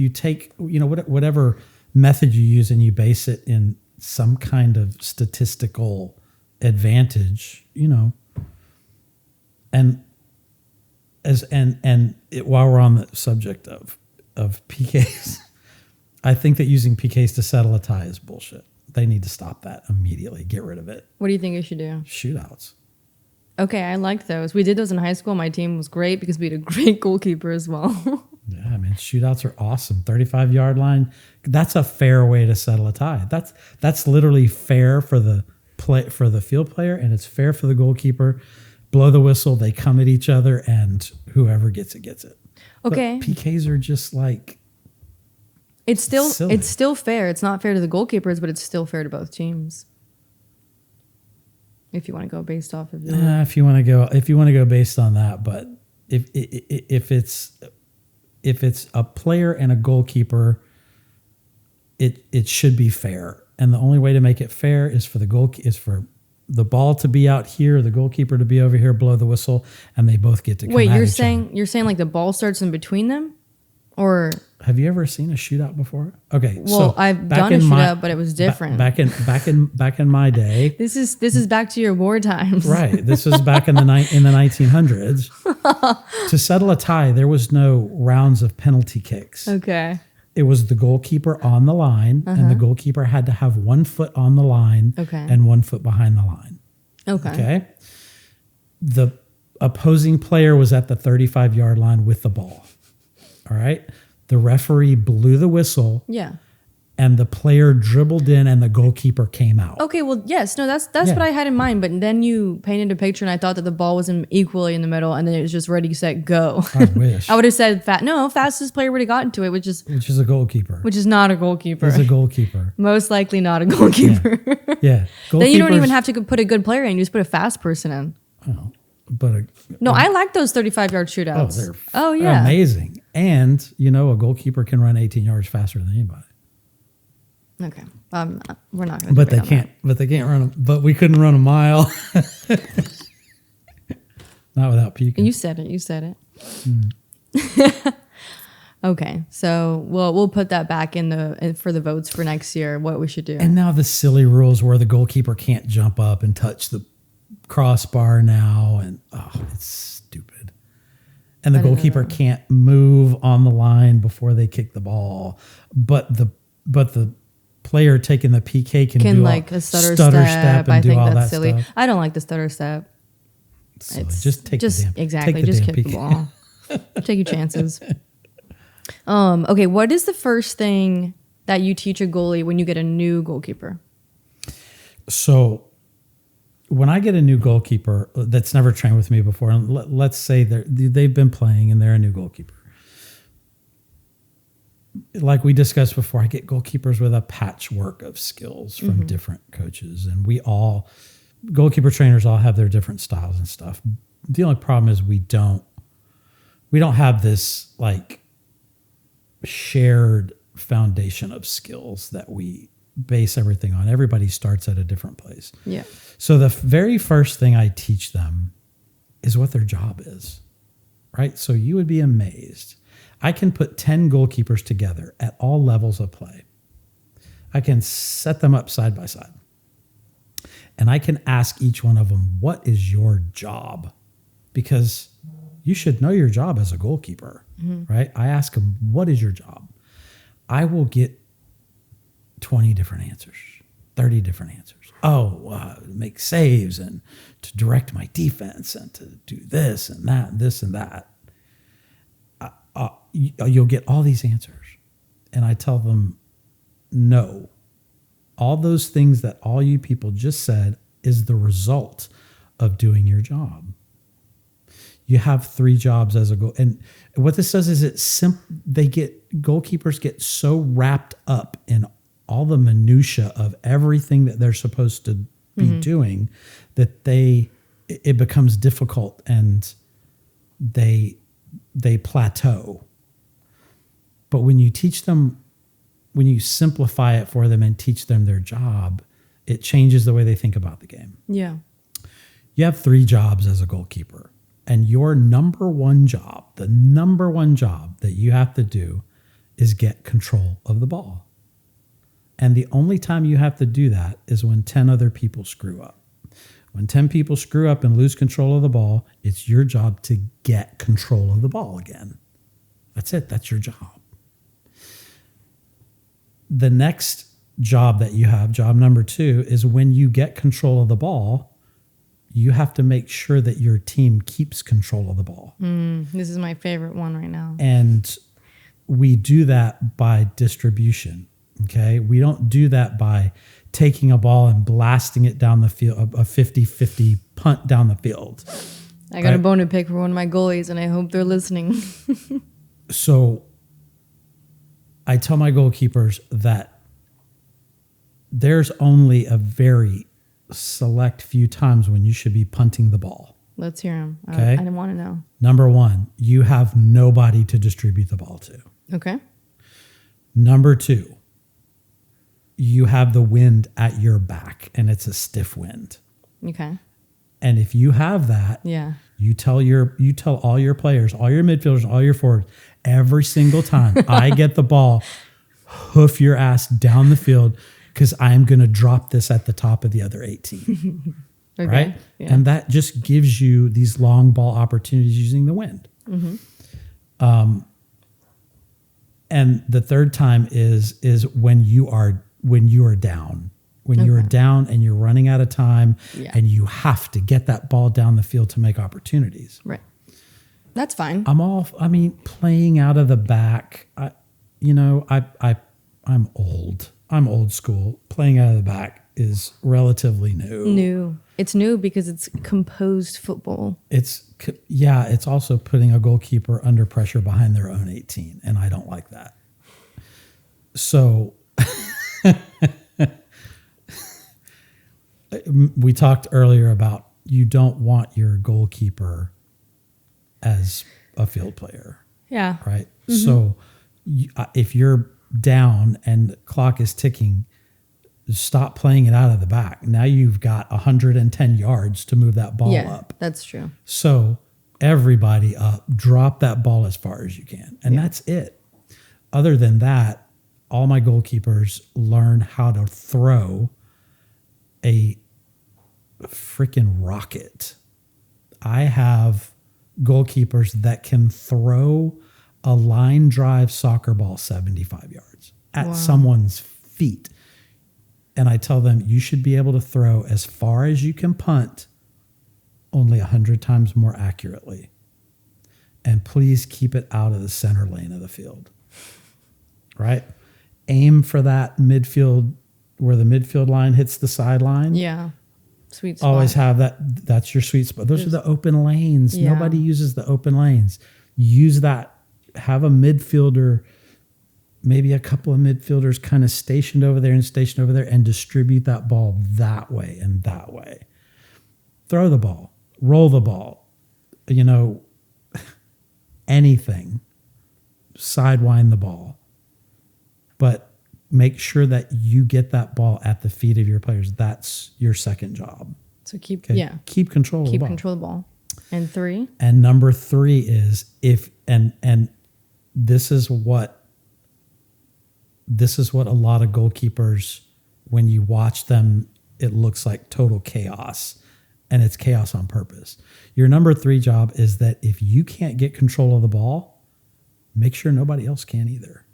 take, you know, whatever method you use and you base it in some kind of statistical advantage, you know, while we're on the subject of PKs, I think that using PKs to settle a tie is bullshit. They need to stop that immediately. Get rid of it.
What do you think we should do?
Shootouts.
Okay, I liked those. We did those in high school. My team was great because we had a great goalkeeper as well.
Yeah, I mean, shootouts are awesome. 35-yard line. That's a fair way to settle a tie. That's literally fair for the field player, and it's fair for the goalkeeper. Blow the whistle, they come at each other, and whoever gets it gets it.
Okay.
But PKs are just like,
it's still fair. It's not fair to the goalkeepers, but it's still fair to both teams. If you want to go based off of that.
If you want to go based on that, but if it's a player and a goalkeeper, it should be fair. And the only way to make it fair is for the ball to be out here, the goalkeeper to be over here, blow the whistle, and they both get to come at each other. Wait,
you're saying like the ball starts in between them? Or
have you ever seen a shootout before? Okay,
well, so I've done a shootout, but it was different.
Back in my day,
this is back to your war times,
right? This was back in the 1900s. To settle a tie, there was no rounds of penalty kicks.
Okay,
it was the goalkeeper on the line, and the goalkeeper had to have 1 foot on the line and 1 foot behind the line. Okay. The opposing player was at the 35-yard line with the ball. All right. The referee blew the whistle.
Yeah.
And the player dribbled in and the goalkeeper came out.
Okay, well, yes. No, that's what I had in mind. But then you painted a picture and I thought that the ball was equally in the middle and then it was just ready, set, go.
I wish.
I would have said, fastest player would have gotten to it, which is
a goalkeeper.
Which is not a goalkeeper.
It's a goalkeeper.
Most likely not a goalkeeper.
Yeah.
Then you don't even have to put a good player in. You just put a fast person in.
Oh, but
I like those 35-yard shootouts.
They're amazing. And, a goalkeeper can run 18 yards faster than anybody.
Okay. We're not going to.
But they can't. But they can't run. But we couldn't run a mile. Not without puking.
You said it. Okay. So we'll put that back for the votes for next year. What we should do.
And now the silly rules where the goalkeeper can't jump up and touch the crossbar now, and it's stupid. And the goalkeeper can't move on the line before they kick the ball, but the player taking the PK can do
like a stutter step and
I
do
think
all
that's
silly.
Stuff.
I don't like the stutter step.
Just take the damn
kick the ball. Take your chances. Okay, what is the first thing that you teach a goalie when you get a new goalkeeper?
So when I get a new goalkeeper that's never trained with me before, and let's say they've been playing and they're a new goalkeeper. Like we discussed before, I get goalkeepers with a patchwork of skills from different coaches. And goalkeeper trainers all have their different styles and stuff. The only problem is we don't have this like shared foundation of skills that we base everything on. Everybody starts at a different place.
Yeah.
So the very first thing I teach them is what their job is, right? So you would be amazed. I can put 10 goalkeepers together at all levels of play. I can set them up side by side. And I can ask each one of them, what is your job? Because you should know your job as a goalkeeper, right? I ask them, what is your job? I will get 20 different answers, 30 different answers. Make saves and to direct my defense and to do this and that, and this and that. You'll get all these answers. And I tell them, no. All those things that all you people just said is the result of doing your job. You have 3 jobs as a goal. And what this does is goalkeepers get so wrapped up in all the minutia of everything that they're supposed to be doing that it becomes difficult and they plateau. But when you simplify it for them and teach them their job, it changes the way they think about the game.
Yeah.
You have 3 jobs as a goalkeeper, and your number one job that you have to do is get control of the ball. And the only time you have to do that is when 10 other people screw up. When 10 people screw up and lose control of the ball, it's your job to get control of the ball again. That's it. That's your job. The next job that you have, job number 2, is when you get control of the ball, you have to make sure that your team keeps control of the ball.
This is my favorite one right now.
And we do that by distribution. Okay. We don't do that by taking a ball and blasting it down the field, a 50-50 punt down the field.
I got a bone to pick for one of my goalies, and I hope they're listening.
So I tell my goalkeepers that there's only a very select few times when you should be punting the ball.
Let's hear them.
Okay.
I didn't want to know.
Number 1, you have nobody to distribute the ball to.
Okay.
Number 2, you have the wind at your back and it's a stiff wind.
Okay.
And if you have that, you tell all your players, all your midfielders, all your forwards, every single time I get the ball, hoof your ass down the field because I'm going to drop this at the top of the other 18. Okay. Right? Yeah. And that just gives you these long ball opportunities using the wind. And the third time is when you are down. When you're down and you're running out of time and you have to get that ball down the field to make opportunities.
Right. That's fine.
Playing out of the back, I'm old. I'm old school. Playing out of the back is relatively new.
It's new because it's composed football.
It's also putting a goalkeeper under pressure behind their own 18, and I don't like that. So we talked earlier about you don't want your goalkeeper as a field player.
Yeah.
Right? Mm-hmm. So if you're down and the clock is ticking, stop playing it out of the back. Now you've got 110 yards to move that ball up.
That's true.
So everybody up, drop that ball as far as you can. And that's it. Other than that, all my goalkeepers learn how to throw a freaking rocket. I have goalkeepers that can throw a line drive soccer ball 75 yards at someone's feet. And I tell them, you should be able to throw as far as you can punt, only 100 times more accurately. And please keep it out of the center lane of the field. Right? Aim for that midfield, where the midfield line hits the sideline.
Yeah. Sweet spot.
Always have that. That's your sweet spot. Those are the open lanes.
Yeah.
Nobody uses the open lanes. Use that. Have a midfielder, maybe a couple of midfielders kind of stationed over there and distribute that ball that way and that way. Throw the ball, roll the ball, anything, sidewind the ball. But make sure that you get that ball at the feet of your players. That's your second job.
So keep
control of the ball.
Keep control of the ball. And 3?
And number 3 is this is what a lot of goalkeepers, when you watch them, it looks like total chaos, and it's chaos on purpose. Your number 3 job is that if you can't get control of the ball, make sure nobody else can either.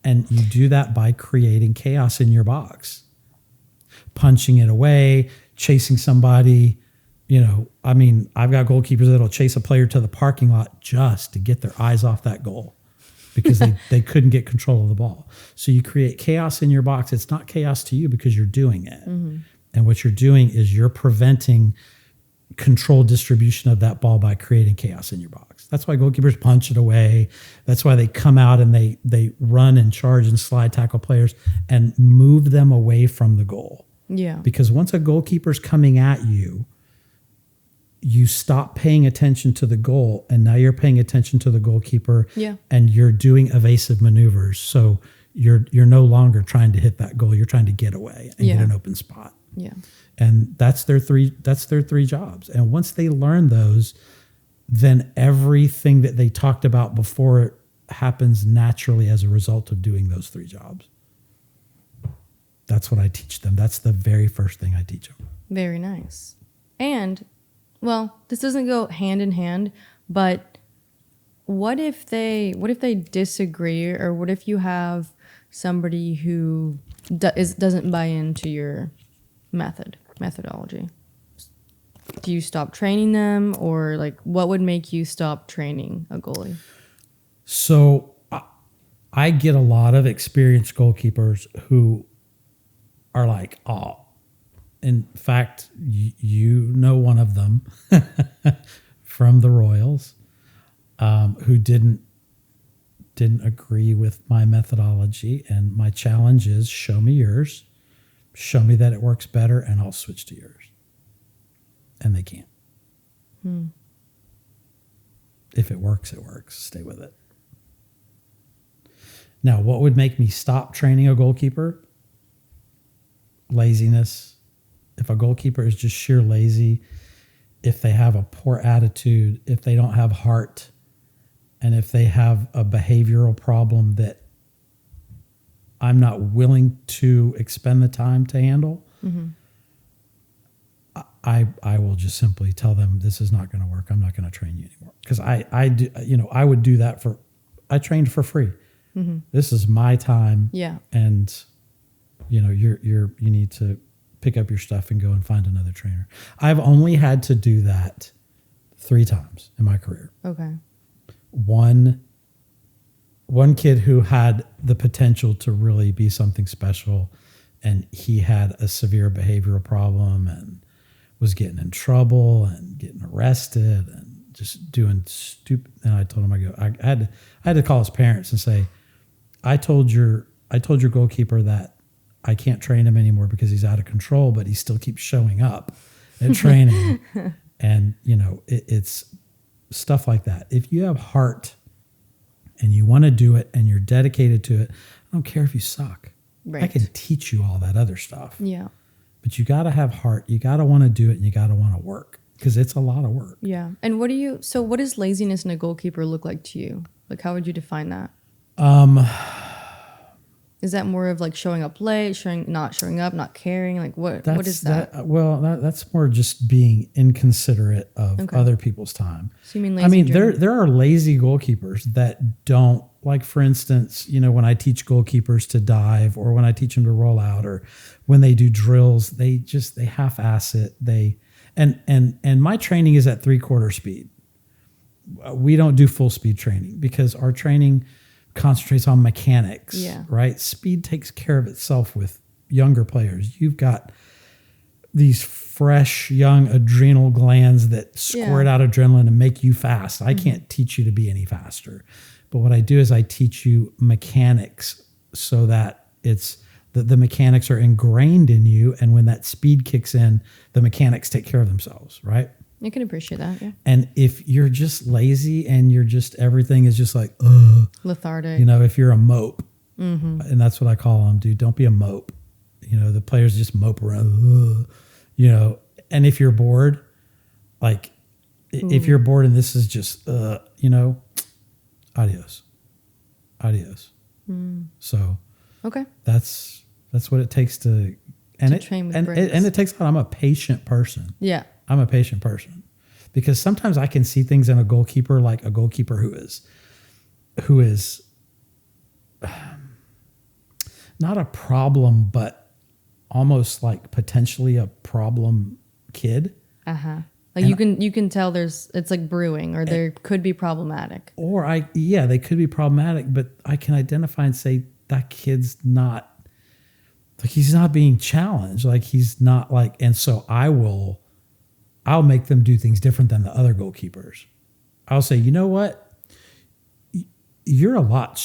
And you do that by creating chaos in your box, punching it away, chasing somebody. I've got goalkeepers that'll chase a player to the parking lot just to get their eyes off that goal because they couldn't get control of the ball. So you create chaos in your box. It's not chaos to you because you're doing it. Mm-hmm. And what you're doing is you're preventing controlled distribution of that ball by creating chaos in your box. That's why goalkeepers punch it away. That's why they come out and they run and charge and slide tackle players and move them away from the goal.
Yeah.
Because once a goalkeeper's coming at you, you stop paying attention to the goal, and now you're paying attention to the goalkeeper, and you're doing evasive maneuvers. So you're no longer trying to hit that goal. You're trying to get away and get an open spot.
Yeah.
And that's their three jobs. And once they learn those, then everything that they talked about before happens naturally as a result of doing those 3 jobs. That's what I teach them. That's the very first thing I teach them.
Very nice. And this doesn't go hand in hand, but what if they disagree, or what if you have somebody who doesn't buy into your methodology? Do you stop training them, or what would make you stop training a goalie?
So I get a lot of experienced goalkeepers who are like, in fact, one of them from the Royals who didn't agree with my methodology. And my challenge is, show me yours, show me that it works better, and I'll switch to yours. And they can't. If it works, it works. Stay with it. Now, what would make me stop training a goalkeeper? Laziness. If a goalkeeper is just sheer lazy, if they have a poor attitude, if they don't have heart, and if they have a behavioral problem that I'm not willing to expend the time to handle, I will just simply tell them, this is not going to work. I'm not going to train you anymore. Because I would do that for I trained for free. This is my time.
Yeah.
And you need to pick up your stuff and go and find another trainer. I've only had to do that 3 times in my career.
Okay.
One kid who had the potential to really be something special, and he had a severe behavioral problem and was getting in trouble and getting arrested and just doing stupid. And I told him, I had to call his parents and say, I told your goalkeeper that I can't train him anymore because he's out of control, but he still keeps showing up at training. And it's stuff like that. If you have heart and you want to do it and you're dedicated to it, I don't care if you suck.
Right.
I can teach you all that other stuff.
Yeah.
But you got to have heart. You got to want to do it, and you got to want to work, because it's a lot of work.
Yeah. And what does laziness in a goalkeeper look like to you? Like, how would you define that? Is that more of like showing up late, not showing up, not caring? Like what is that?
That's more just being inconsiderate of other people's time.
So you mean lazy?
There are lazy goalkeepers that don't, like, for instance, when I teach goalkeepers to dive, or when I teach them to roll out, or when they do drills, they half-ass it. And my training is at 3/4 speed. We don't do full speed training because our training concentrates on mechanics, right? Speed takes care of itself with younger players. You've got these fresh, young adrenal glands that squirt out adrenaline and make you fast. I can't teach you to be any faster. But what I do is I teach you mechanics so that the mechanics are ingrained in you. And when that speed kicks in, the mechanics take care of themselves, right?
I can appreciate that, yeah.
And if you're just lazy and everything is just like,
lethargic.
If you're a mope, and that's what I call them, dude, don't be a mope. The players just mope around, and if you're bored, like, if you're bored and this is just, adios. So,
okay.
That's what it takes to
train with
and it takes. I'm a patient person.
Yeah.
I'm a patient person, because sometimes I can see things in a goalkeeper, like a goalkeeper who is not a problem, but almost like potentially a problem kid.
Like, you can tell it's like brewing, or they could be problematic.
Or they could be problematic, but I can identify and say that kid's not, like, he's not being challenged. Like, he's not like, and so I'll make them do things different than the other goalkeepers. I'll say, you know what? You're a lot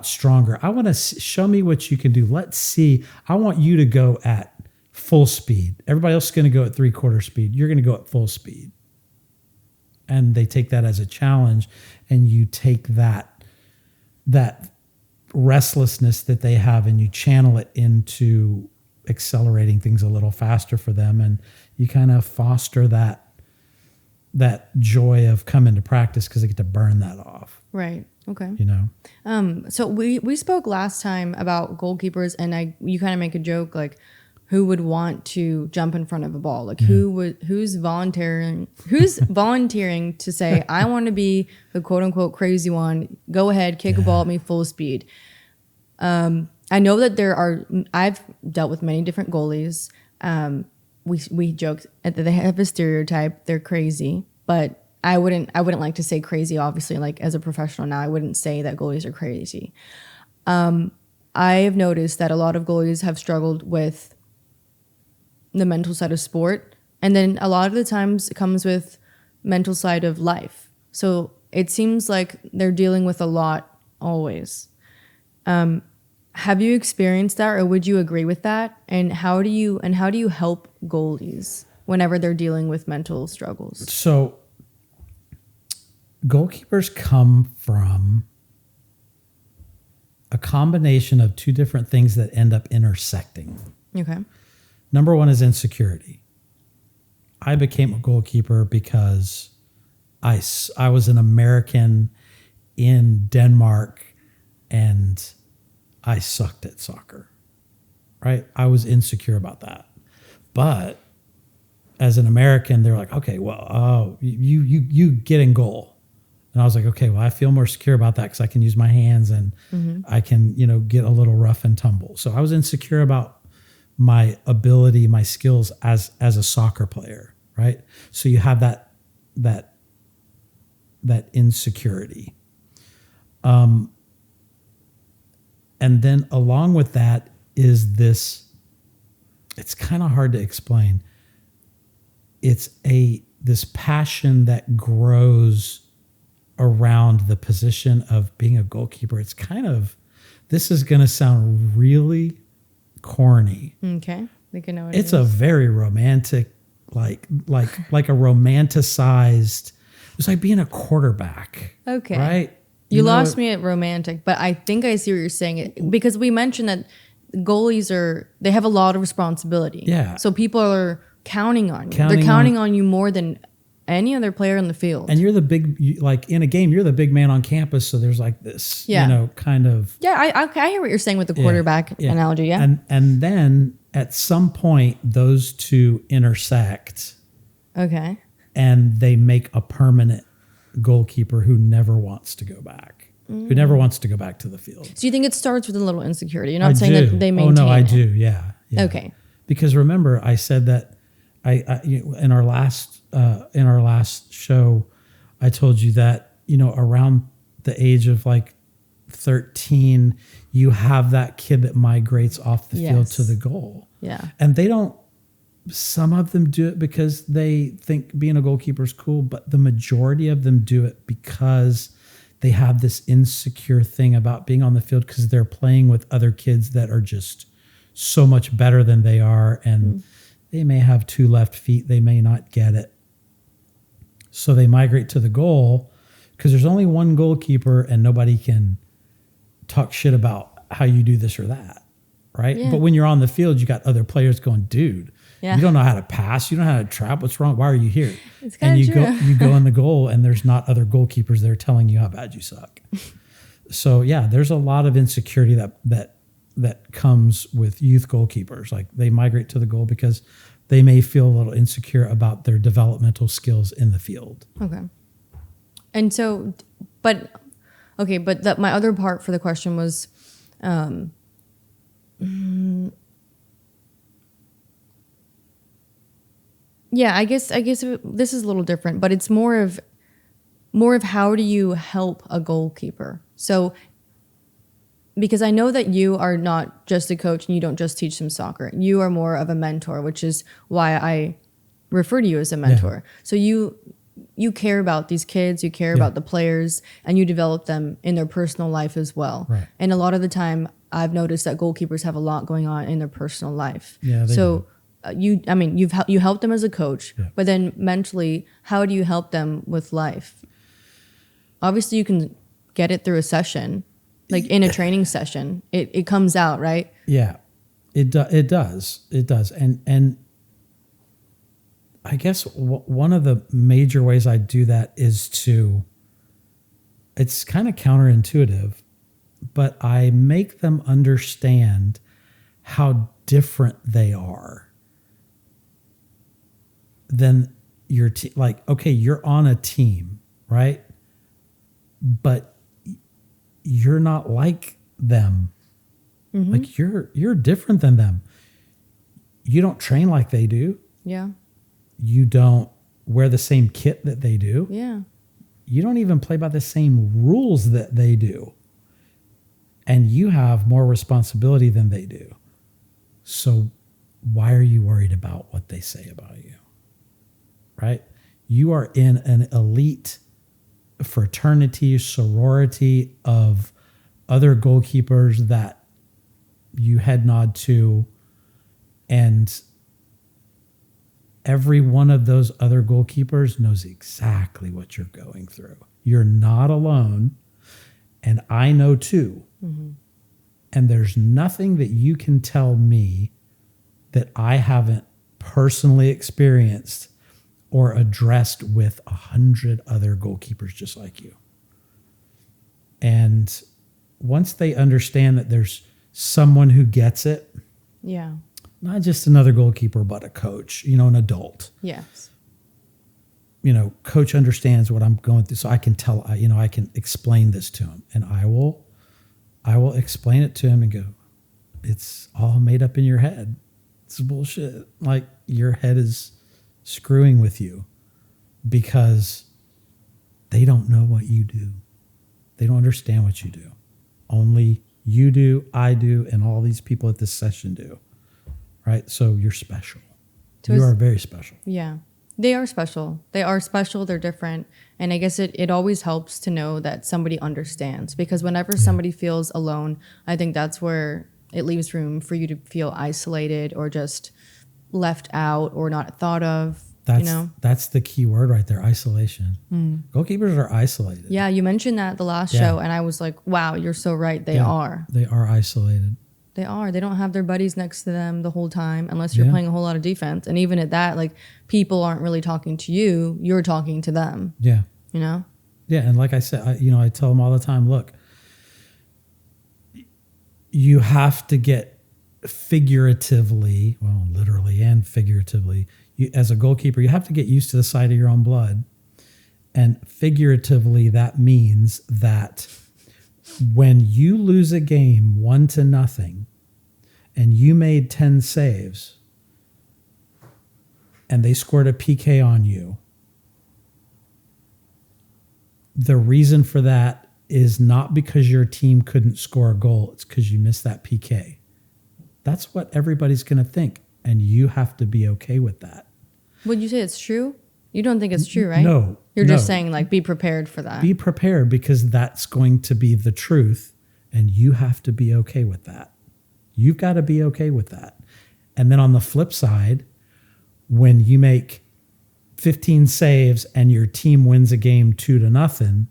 stronger. I want to show me what you can do. Let's see. I want you to go at full speed. Everybody else is going to go at 3/4 speed. You're going to go at full speed. And they take that as a challenge, and you take that restlessness that they have and you channel it into accelerating things a little faster for them, and you kind of foster that joy of coming to practice because they get to burn that off.
Right. Okay.
So
we spoke last time about goalkeepers, and you kind of make a joke like, who would want to jump in front of a ball? Like, who's volunteering to say, I want to be the quote unquote crazy one. Go ahead, kick a ball at me full speed. I know that I've dealt with many different goalies. We joked that they have a stereotype. They're crazy, but I wouldn't like to say crazy. Obviously, like, as a professional now, I wouldn't say that goalies are crazy. I have noticed that a lot of goalies have struggled with the mental side of sport, and then a lot of the times it comes with mental side of life. So it seems like they're dealing with a lot always. Have you experienced that, or would you agree with that? And how do you help goalies whenever they're dealing with mental struggles?
So goalkeepers come from a combination of 2 different things that end up intersecting.
Okay.
Number 1 is insecurity. I became a goalkeeper because I was an American in Denmark, and I sucked at soccer, right? I was insecure about that. But as an American, they're like, okay, well, you get in goal. And I was like, okay, well, I feel more secure about that because I can use my hands and I can, get a little rough and tumble. So I was insecure about my ability, my skills as a soccer player, right? So you have that insecurity. And then along with that is this, it's kind of hard to explain. It's this passion that grows around the position of being a goalkeeper. It's kind of, this is going to sound really corny.
Okay. I think I know what
It's a very romantic, like a romanticized, it's like being a quarterback.
Okay.
Right?
You lost me at romantic, but I think I see what you're saying. Because we mentioned that goalies they have a lot of responsibility.
Yeah.
So people are counting on you. They're counting on you more than any other player in the field.
And you're the big, like in a game, you're the big man on campus. So there's like this, kind of.
Yeah, I hear what you're saying with the quarterback analogy. Yeah.
And then at some point, those two intersect.
Okay.
And they make a permanent goalkeeper who never wants to go back, who never wants to go back to the field.
So you think it starts with a little insecurity? You're not saying that they maintain.
Oh no, I
it.
do. Yeah.
Okay.
Because remember, I said that in our last show, I told you that around the age of like 13, you have that kid that migrates off the field to the goal.
Yeah.
And they don't. Some of them do it because they think being a goalkeeper is cool, but the majority of them do it because they have this insecure thing about being on the field because they're playing with other kids that are just so much better than they are. And they may have 2 left feet. They may not get it. So they migrate to the goal because there's only one goalkeeper and nobody can talk shit about how you do this or that. Right.
Yeah.
But when you're on the field, you got other players going, dude, you don't know how to pass. You don't know how to trap. What's wrong? Why are you here?
It's kind of true.
You go in the goal and there's not other goalkeepers there telling you how bad you suck. So yeah, there's a lot of insecurity that comes with youth goalkeepers. Like they migrate to the goal because they may feel a little insecure about their developmental skills in the field.
Okay. And so, but my other part for the question was, yeah, I guess this is a little different, but it's more of how do you help a goalkeeper? So, because I know that you are not just a coach and you don't just teach them soccer. You are more of a mentor, which is why I refer to you as a mentor. Yeah. So you care about these kids, you care about the players, and you develop them in their personal life as well.
Right.
And a lot of the time, I've noticed that goalkeepers have a lot going on in their personal life.
Yeah.
So. You help them as a coach, but then mentally, how do you help them with life? Obviously, you can get it through a session, like in a training session. It comes out, right? Yeah,
it does. And I guess one of the major ways I do that is it's kind of counterintuitive, but I make them understand how different they are. Then your team, like, okay, you're on a team, right? But you're not like them. Mm-hmm. Like you're different than them. You don't train like they do.
Yeah.
You don't wear the same kit that they do.
Yeah.
You don't even play by the same rules that they do. And you have more responsibility than they do. So why are you worried about what they say about you? Right? You are in an elite fraternity, sorority of other goalkeepers that you head nod to, and every one of those other goalkeepers knows exactly what you're going through. You're not alone, and I know too. Mm-hmm. And there's nothing that you can tell me that I haven't personally experienced or addressed with 100 other goalkeepers just like you. And once they understand that there's someone who gets it, not just another goalkeeper, but a coach, an adult.
Yes.
coach understands what I'm going through, so I can I can explain this to him, and I will explain it to him and go, it's all made up in your head. It's bullshit. Like, your head is screwing with you because they don't know what you do. They don't understand what you do. Only you do, I do, and all these people at this session do. Right? So you're special. You are very special.
Yeah. They are special. They are special. They're different. And I guess it always helps to know that somebody understands, because whenever somebody feels alone, I think that's where it leaves room for you to feel isolated or just left out or not thought of.
That's the key word right there, isolation. Goalkeepers are isolated.
Yeah, you mentioned that the last show, and I was like, wow, you're so right. They are.
They are isolated.
They are. They don't have their buddies next to them the whole time unless you're playing a whole lot of defense. And even at that, like, people aren't really talking to you. You're talking to them. Yeah.
Yeah, and like I said, I tell them all the time, look, you have to get figuratively, well, literally and figuratively, as a goalkeeper, you have to get used to the sight of your own blood. And figuratively, that means that when you lose a game 1-0 and you made 10 saves and they scored a PK on you, the reason for that is not because your team couldn't score a goal. It's because you missed that PK. That's what everybody's going to think. And you have to be okay with that.
Would you say it's true? You don't think it's true, right?
No.
You're just saying, like, be prepared for that.
Be prepared, because that's going to be the truth. And you have to be okay with that. You've got to be okay with that. And then on the flip side, when you make 15 saves and your team wins a game 2-0,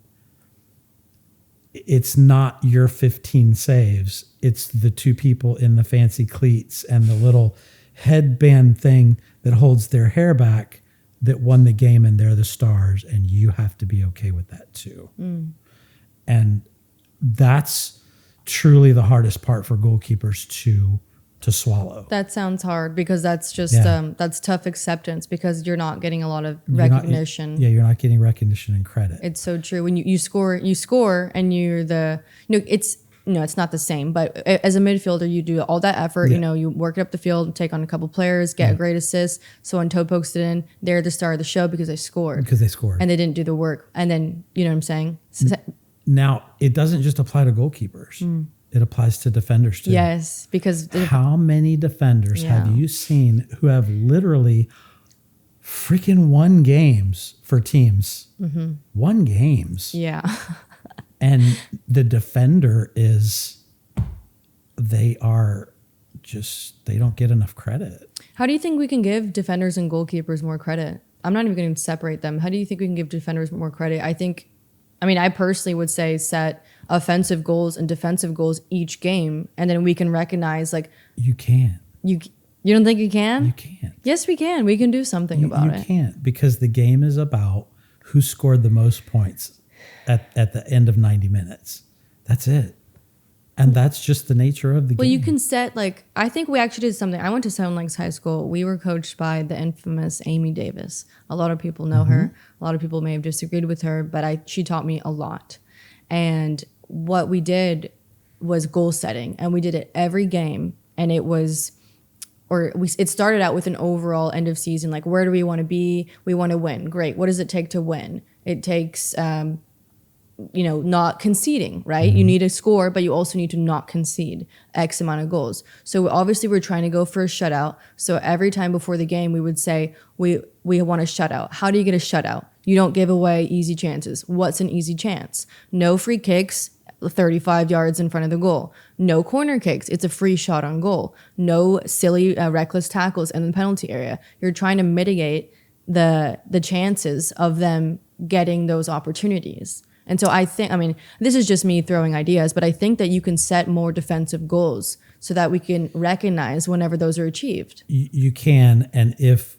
it's not your 15 saves. It's the two people in the fancy cleats and the little headband thing that holds their hair back that won the game, and they're the stars, and you have to be okay with that too. And that's truly the hardest part for goalkeepers to swallow.
That sounds hard, because that's just that's tough acceptance, because you're not getting a lot of recognition.
You're not getting recognition and credit.
It's so true. When you score, and you're it's not the same, but as a midfielder, you do all that effort. You work it up the field, take on a couple players, get a great assist. So when toe pokes it in, they're the star of the show because they scored. And they didn't do the work. And then, you know what I'm saying?
Now, it doesn't just apply to goalkeepers. It applies to defenders too.
Yes, because
how many defenders have you seen who have literally freaking won games for teams? Won games.
Yeah.
And the defender they don't get enough credit.
How do you think we can give defenders and goalkeepers more credit? I'm not even going to separate them. How do you think we can give defenders more credit? I personally would say set offensive goals and defensive goals each game, and then we can recognize, like,
you can't.
You don't think you can?
You can't.
Yes, we can. We can do something about it.
You can't, because the game is about who scored the most points at the end of 90 minutes. That's it. And that's just the nature of the game.
Well, you can set, like, I think we actually did something. I went to Seven Lakes High School. We were coached by the infamous Amy Davis. A lot of people know her. A lot of people may have disagreed with her, but she taught me a lot. And what we did was goal setting, and we did it every game. And it started out with an overall end of season, like, where do we want to be? We want to win. Great. What does it take to win? It takes, not conceding, right? You need to score, but you also need to not concede X amount of goals. So obviously we're trying to go for a shutout. So every time before the game, we would say, we want a shutout. How do you get a shutout? You don't give away easy chances. What's an easy chance? No free kicks 35 yards in front of the goal. No corner kicks. It's a free shot on goal. No silly, reckless tackles in the penalty area. You're trying to mitigate the chances of them getting those opportunities. And so I think, this is just me throwing ideas, but I think that you can set more defensive goals so that we can recognize whenever those are achieved.
You can. And if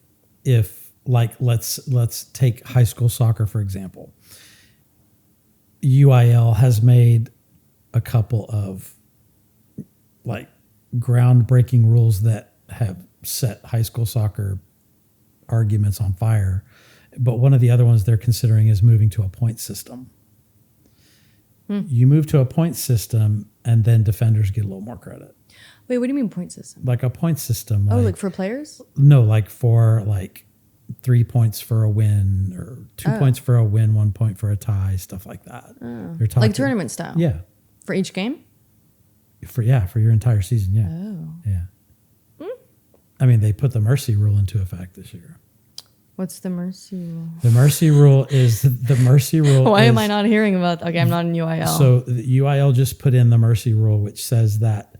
like, let's take high school soccer, for example. UIL has made a couple of, like, groundbreaking rules that have set high school soccer arguments on fire. But one of the other ones they're considering is moving to a point system. You move to a point system, and then defenders get a little more credit.
Wait, what do you mean point system?
Like a point system.
Like for players?
No, like for 3 points for a win, or 2 points for a win, 1 point for a tie, stuff like that. They're talking,
Like tournament style?
Yeah.
For each game?
For your entire season, yeah.
Oh.
Yeah. I mean, they put the mercy rule into effect this year.
What's the mercy rule?
The mercy rule is
Why am I not hearing about? Okay, I'm not in UIL.
So the UIL just put in the mercy rule, which says that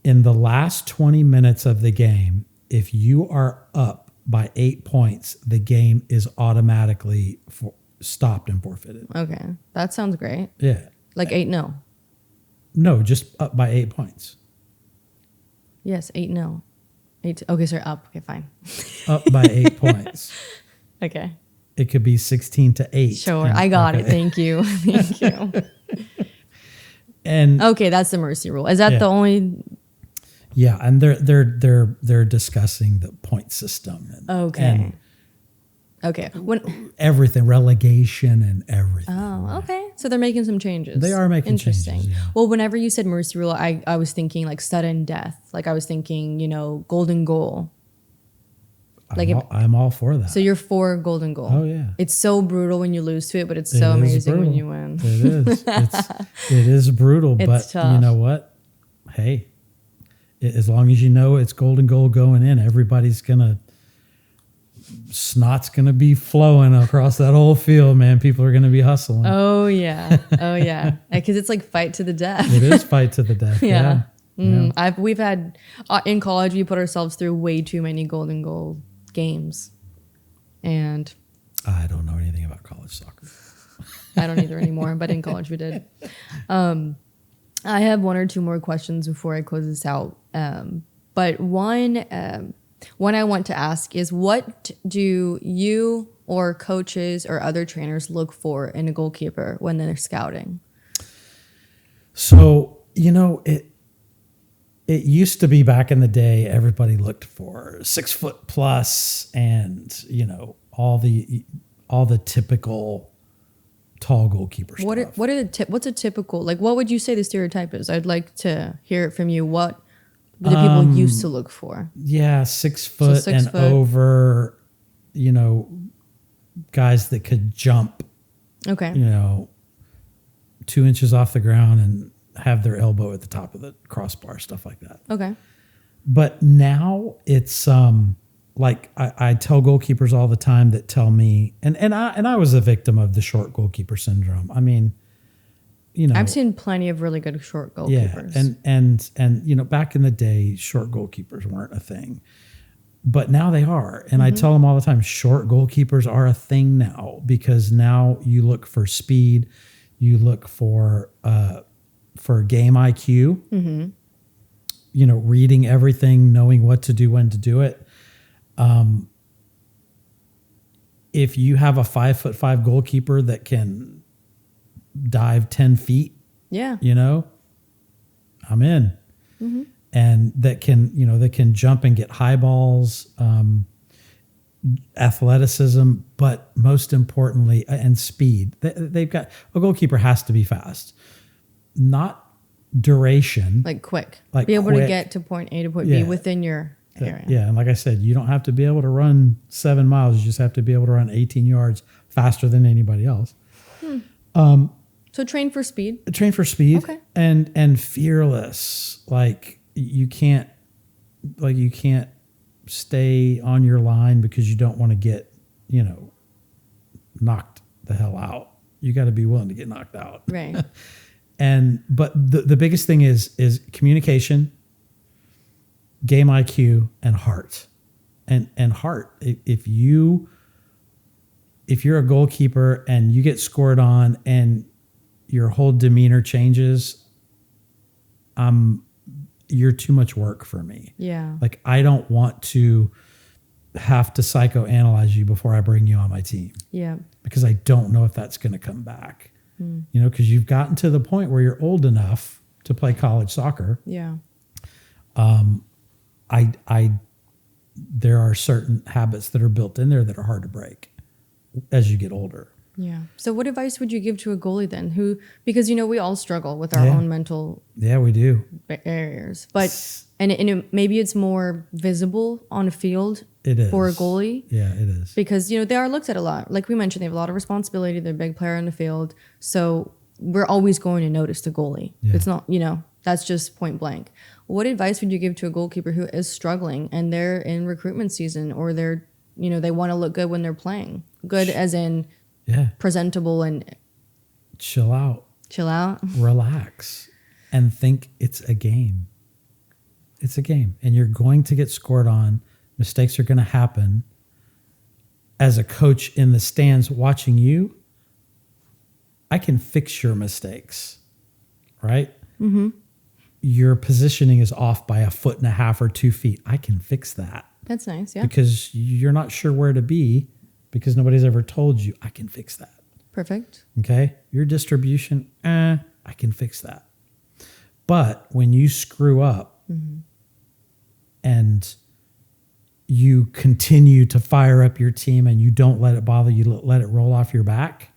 in the last 20 minutes of the game, if you are up by 8 points, the game is automatically stopped and forfeited.
Okay, that sounds great.
Yeah.
Like 8-0.
No, just up by 8 points.
Yes, 8-0. Okay, sorry, up. Okay, fine.
Up by 8 points.
Okay.
It could be 16-8.
Sure, I got it. Thank you. Thank you.
And
okay, that's the mercy rule. Is that the only?
Yeah, and they're discussing the point system.
Okay. When
everything, relegation and everything.
Oh, okay. So they're making some changes.
They are making
Interesting.
changes. Yeah.
Well, whenever you said mercy rule, I was thinking like sudden death. Like I was thinking, golden goal.
I'm all for that.
So you're for golden goal.
Oh yeah.
It's so brutal when you lose to it, but it's so amazing when you win.
It is. It is brutal, but
tough.
You know what? Hey, as long as you know it's golden goal going in, snot's gonna be flowing across that whole field, man. People are gonna be hustling.
Oh yeah. Oh yeah. Because it's like fight to the death.
It is fight to the death.
Yeah.
Yeah.
We've had in college we put ourselves through way too many golden goal games, and
I don't know anything about college soccer.
I don't either anymore, but in college we did. I have one or two more questions before I close this out. But one I want to ask is, what do you or coaches or other trainers look for in a goalkeeper when they're scouting?
So, it used to be back in the day, everybody looked for 6 foot plus and, all the typical tall goalkeeper stuff.
What's a typical, what would you say the stereotype is? I'd like to hear it from you. What do the people used to look for?
Yeah, 6 foot and over, guys that could jump,
Okay.
2 inches off the ground and have their elbow at the top of the crossbar, stuff like that.
Okay.
But now it's I tell goalkeepers all the time that tell me, and I was a victim of the short goalkeeper syndrome. I mean,
I've seen plenty of really good short goalkeepers.
Yeah, and back in the day, short goalkeepers weren't a thing, but now they are. And I tell them all the time, short goalkeepers are a thing now, because now you look for speed, you look for game IQ, reading everything, knowing what to do, when to do it. If you have a 5'5" goalkeeper that can dive 10 feet, I'm in. And that can jump and get high balls, athleticism, but most importantly, and speed. They've got, a goalkeeper has to be fast, not duration.
Like quick.
Like
be able
quick.
to get to point A to point B within your area.
Yeah, and like I said, you don't have to be able to run 7 miles. You just have to be able to run 18 yards faster than anybody else.
So train for speed.
Train for speed.
Okay.
And fearless. You can't stay on your line because you don't want to get, knocked the hell out. You got to be willing to get knocked out.
Right.
But the biggest thing is communication, game IQ, and heart. And heart. If you're a goalkeeper and you get scored on and your whole demeanor changes, you're too much work for me.
Yeah.
I don't want to have to psychoanalyze you before I bring you on my team. Yeah. Because I don't know if that's going to come back. Because you've gotten to the point where you're old enough to play college soccer. Yeah. There are certain habits that are built in there that are hard to break. as you get older.
Yeah. So what advice would you give to a goalie then because, we all struggle with our own mental
Yeah, we do.
barriers, but, maybe it's more visible on a field for a goalie.
Yeah, it is.
Because, they are looked at a lot. Like we mentioned, they have a lot of responsibility. They're a big player on the field. So we're always going to notice the goalie. Yeah. It's not, that's just point blank. What advice would you give to a goalkeeper who is struggling and they're in recruitment season, or they're, they want to look good when they're playing? Good as in presentable and
chill out, relax, and think it's a game. It's a game, and you're going to get scored on. Mistakes are going to happen. As a coach in the stands watching you, I can fix your mistakes, right? Mm-hmm. Your positioning is off by 1.5 feet or 2 feet. I can fix that.
That's nice, yeah.
Because you're not sure where to be because nobody's ever told you. I can fix that.
Perfect.
Okay? Your distribution, I can fix that. But when you screw up and you continue to fire up your team and you don't let it bother you, let it roll off your back,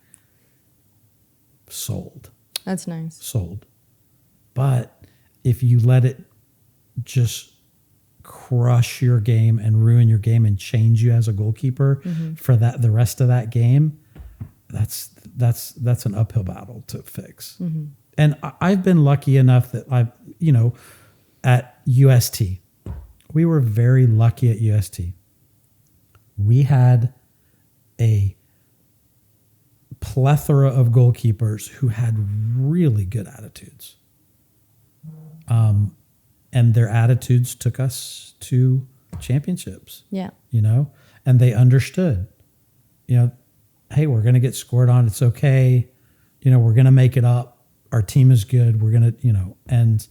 sold.
That's nice.
Sold. But if you let it just crush your game and ruin your game and change you as a goalkeeper for the rest of that game, that's an uphill battle to fix. Mm-hmm. And I've been lucky enough that at UST, we were very lucky at UST. We had a plethora of goalkeepers who had really good attitudes. And their attitudes took us to championships. Yeah. And they understood, hey, we're going to get scored on. It's okay. We're going to make it up. Our team is good. We're going to, and,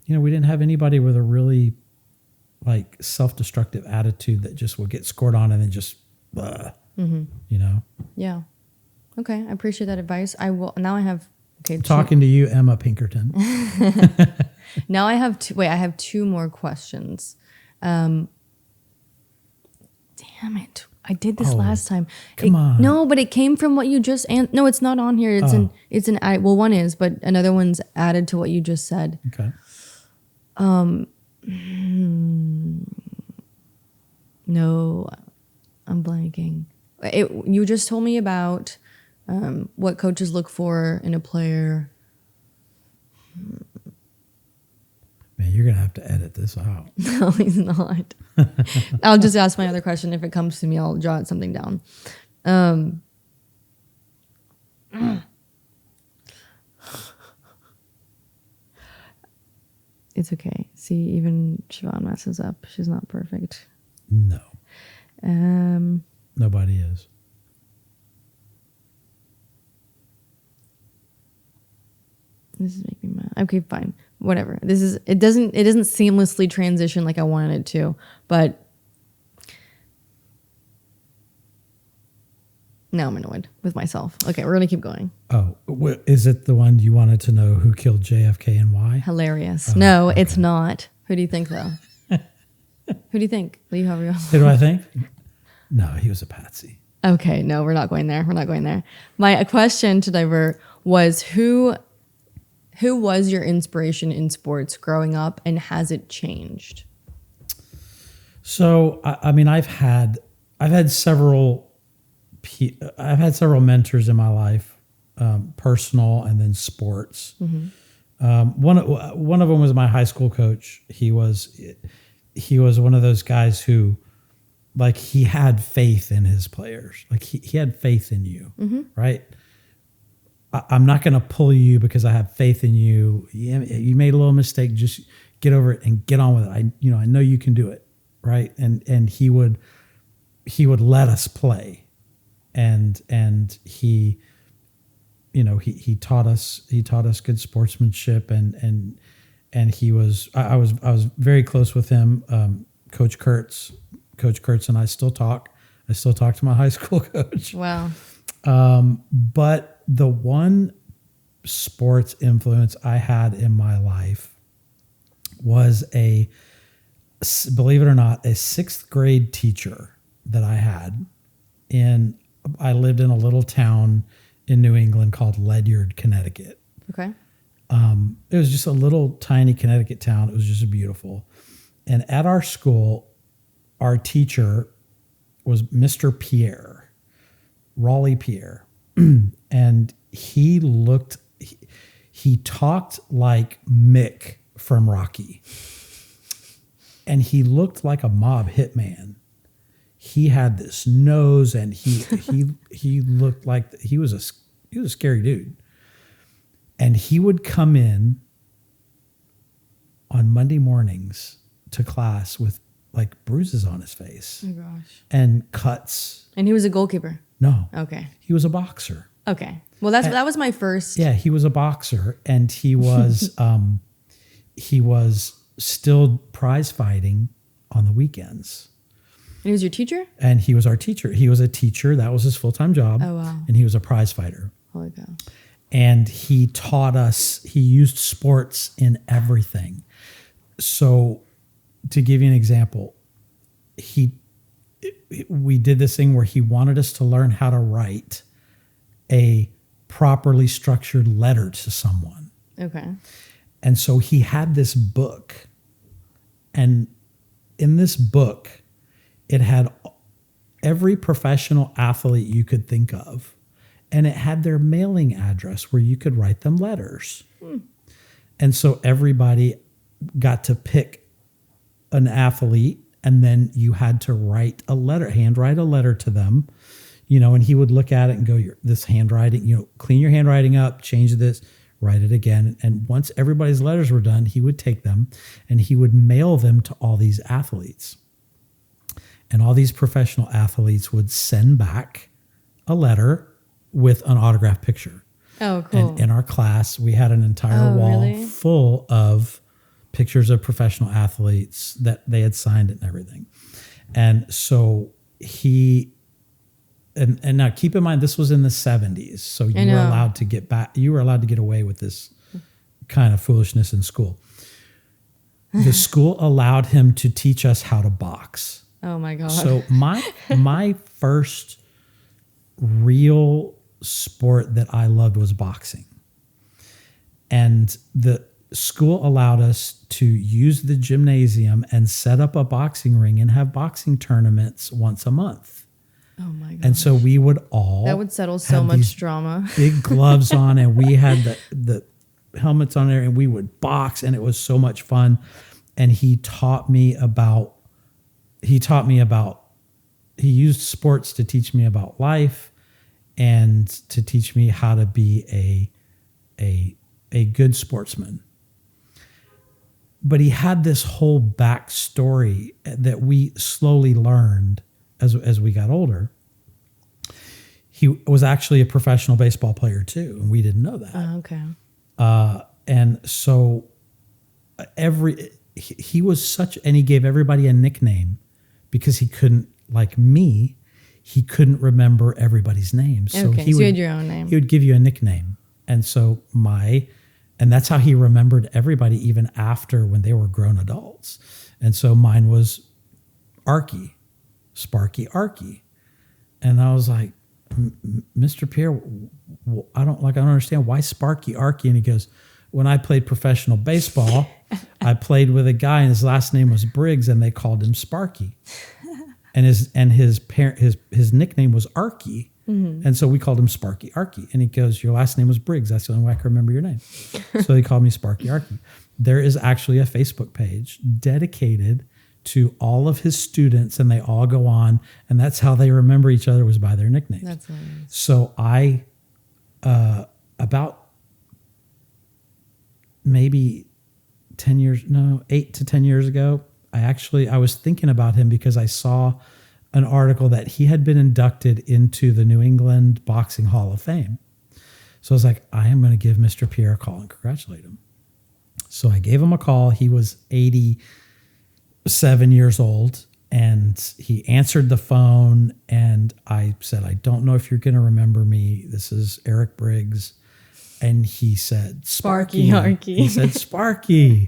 we didn't have anybody with a really like self-destructive attitude that just will get scored on and then just,
Yeah. Okay. I appreciate that advice. I will. Now I have,
talking to you, Emma Pinkerton.
Now I have I have 2 more questions. Damn it. I did this last time.
Come on.
No, but it came from what you just, no, it's not on here. One is, but another one's added to what you just said.
Okay.
No, I'm blanking. You just told me about what coaches look for in a player.
Man, you're going to have to edit this out.
No, he's not. I'll just ask my other question. If it comes to me, I'll jot something down. It's okay. See, even Siobhan messes up. She's not perfect.
No. Nobody is.
This is making me mad. Okay, fine. Whatever. It doesn't seamlessly transition like I wanted it to, but now I'm annoyed with myself. Okay, we're going to keep going.
Oh, is it the one you wanted to know who killed JFK and why?
Hilarious. No, okay. It's not. Who do you think, though? Who do you think? Lee, how are you?
Who do I think? No, he was a patsy.
Okay, no, we're not going there. We're not going there. My question to divert was who was your inspiration in sports growing up, and has it changed?
So, I mean, I've had several mentors in my life, personal and then sports. Mm-hmm. One of them was my high school coach. He was one of those guys who, like, he had faith in his players. Like he had faith in you, mm-hmm. right? I'm not going to pull you because I have faith in you. You made a little mistake. Just get over it and get on with it. I know you can do it, right? And he would let us play, and he taught us good sportsmanship, and he was I was very close with him. Coach Kurtz and I still talk. I still talk to my high school coach.
Wow.
But the one sports influence I had in my life was believe it or not, a 6th grade teacher that I had in I lived in a little town in New England called Ledyard, Connecticut.
Okay.
It was just a little tiny Connecticut town. It was just beautiful. And at our school, our teacher was Mr. Pierre, Raleigh Pierre. And he talked like Mick from Rocky. And he looked like a mob hitman. He had this nose, and he looked like he was a scary dude. And he would come in on Monday mornings to class with like bruises on his face.
Oh gosh.
And cuts.
And he was a goalkeeper.
No.
Okay.
He was a boxer.
Okay. Well, that was my first.
Yeah, he was a boxer, and he was still prize fighting on the weekends.
And he was your teacher?
And he was our teacher. He was a teacher. That was his full-time job.
Oh, wow.
And he was a prize fighter.
Holy cow.
And he taught us, he used sports in everything. So to give you an example, we did this thing where he wanted us to learn how to write a properly structured letter to someone.
Okay.
And so he had this book. And in this book, it had every professional athlete you could think of. And it had their mailing address where you could write them letters. And so everybody got to pick an athlete, and then you had to handwrite a letter to them, and he would look at it and go, this handwriting, clean your handwriting up, change this, write it again. And once everybody's letters were done, he would take them and he would mail them to all these athletes. And all these professional athletes would send back a letter with an autographed picture.
Oh, cool.
And in our class, we had an entire wall full of pictures of professional athletes that they had signed and everything. And so and now keep in mind, this was in the 70s. So you were allowed to get away with this kind of foolishness in school. The school allowed him to teach us how to box.
Oh my God.
So my first real sport that I loved was boxing. And the school allowed us to use the gymnasium and set up a boxing ring and have boxing tournaments once a month.
Oh my God.
And so we would
that would settle so much drama.
Big gloves on, and we had the helmets on there, and we would box, and it was so much fun. And he used sports to teach me about life and to teach me how to be a good sportsman. But he had this whole backstory that we slowly learned as we got older. He was actually a professional baseball player too, and we didn't know that.
Oh, okay.
And so he was and he gave everybody a nickname because he couldn't, like me, he couldn't remember everybody's names. So
you had your own name.
He would give you a nickname. And so and that's how he remembered everybody even after when they were grown adults. And so mine was Arky, Sparky Arky. And I was like, Mr. Pierre, I don't understand why Sparky Arky. And he goes, when I played professional baseball, I played with a guy and his last name was Briggs and they called him Sparky. And his nickname was Arky. Mm-hmm. And so we called him Sparky Arky. And he goes, your last name was Briggs. That's the only way I can remember your name. So he called me Sparky Arky. There is actually a Facebook page dedicated to all of his students, and they all go on, and that's how they remember each other, was by their nicknames.
That's hilarious.
So I, about maybe 8 to 10 years ago, I was thinking about him because I saw an article that he had been inducted into the New England Boxing Hall of Fame. So I was like, I am going to give Mr. Pierre a call and congratulate him. So I gave him a call. He was 87 years old, and he answered the phone, and I said, I don't know if you're going to remember me. This is Eric Briggs. And he said, Sparky. He said, Sparky.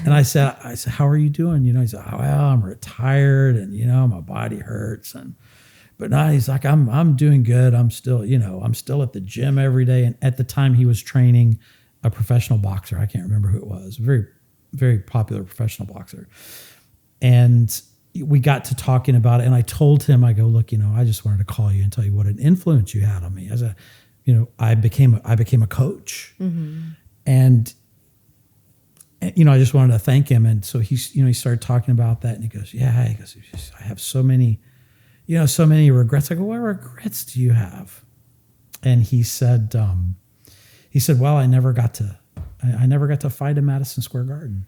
And I said, how are you doing? He said, well, I'm retired and, my body hurts. And But no, he's like, I'm doing good. I'm still, I'm still at the gym every day. And at the time he was training a professional boxer. I can't remember who it was. Very, very popular professional boxer. And we got to talking about it. And I told him, I go, look, I just wanted to call you and tell you what an influence you had on me. As I became a coach. And I just wanted to thank him. And so he started talking about that, and he goes, I have so many regrets. I go, what regrets do you have? And he said, well, I never got to fight in Madison Square Garden.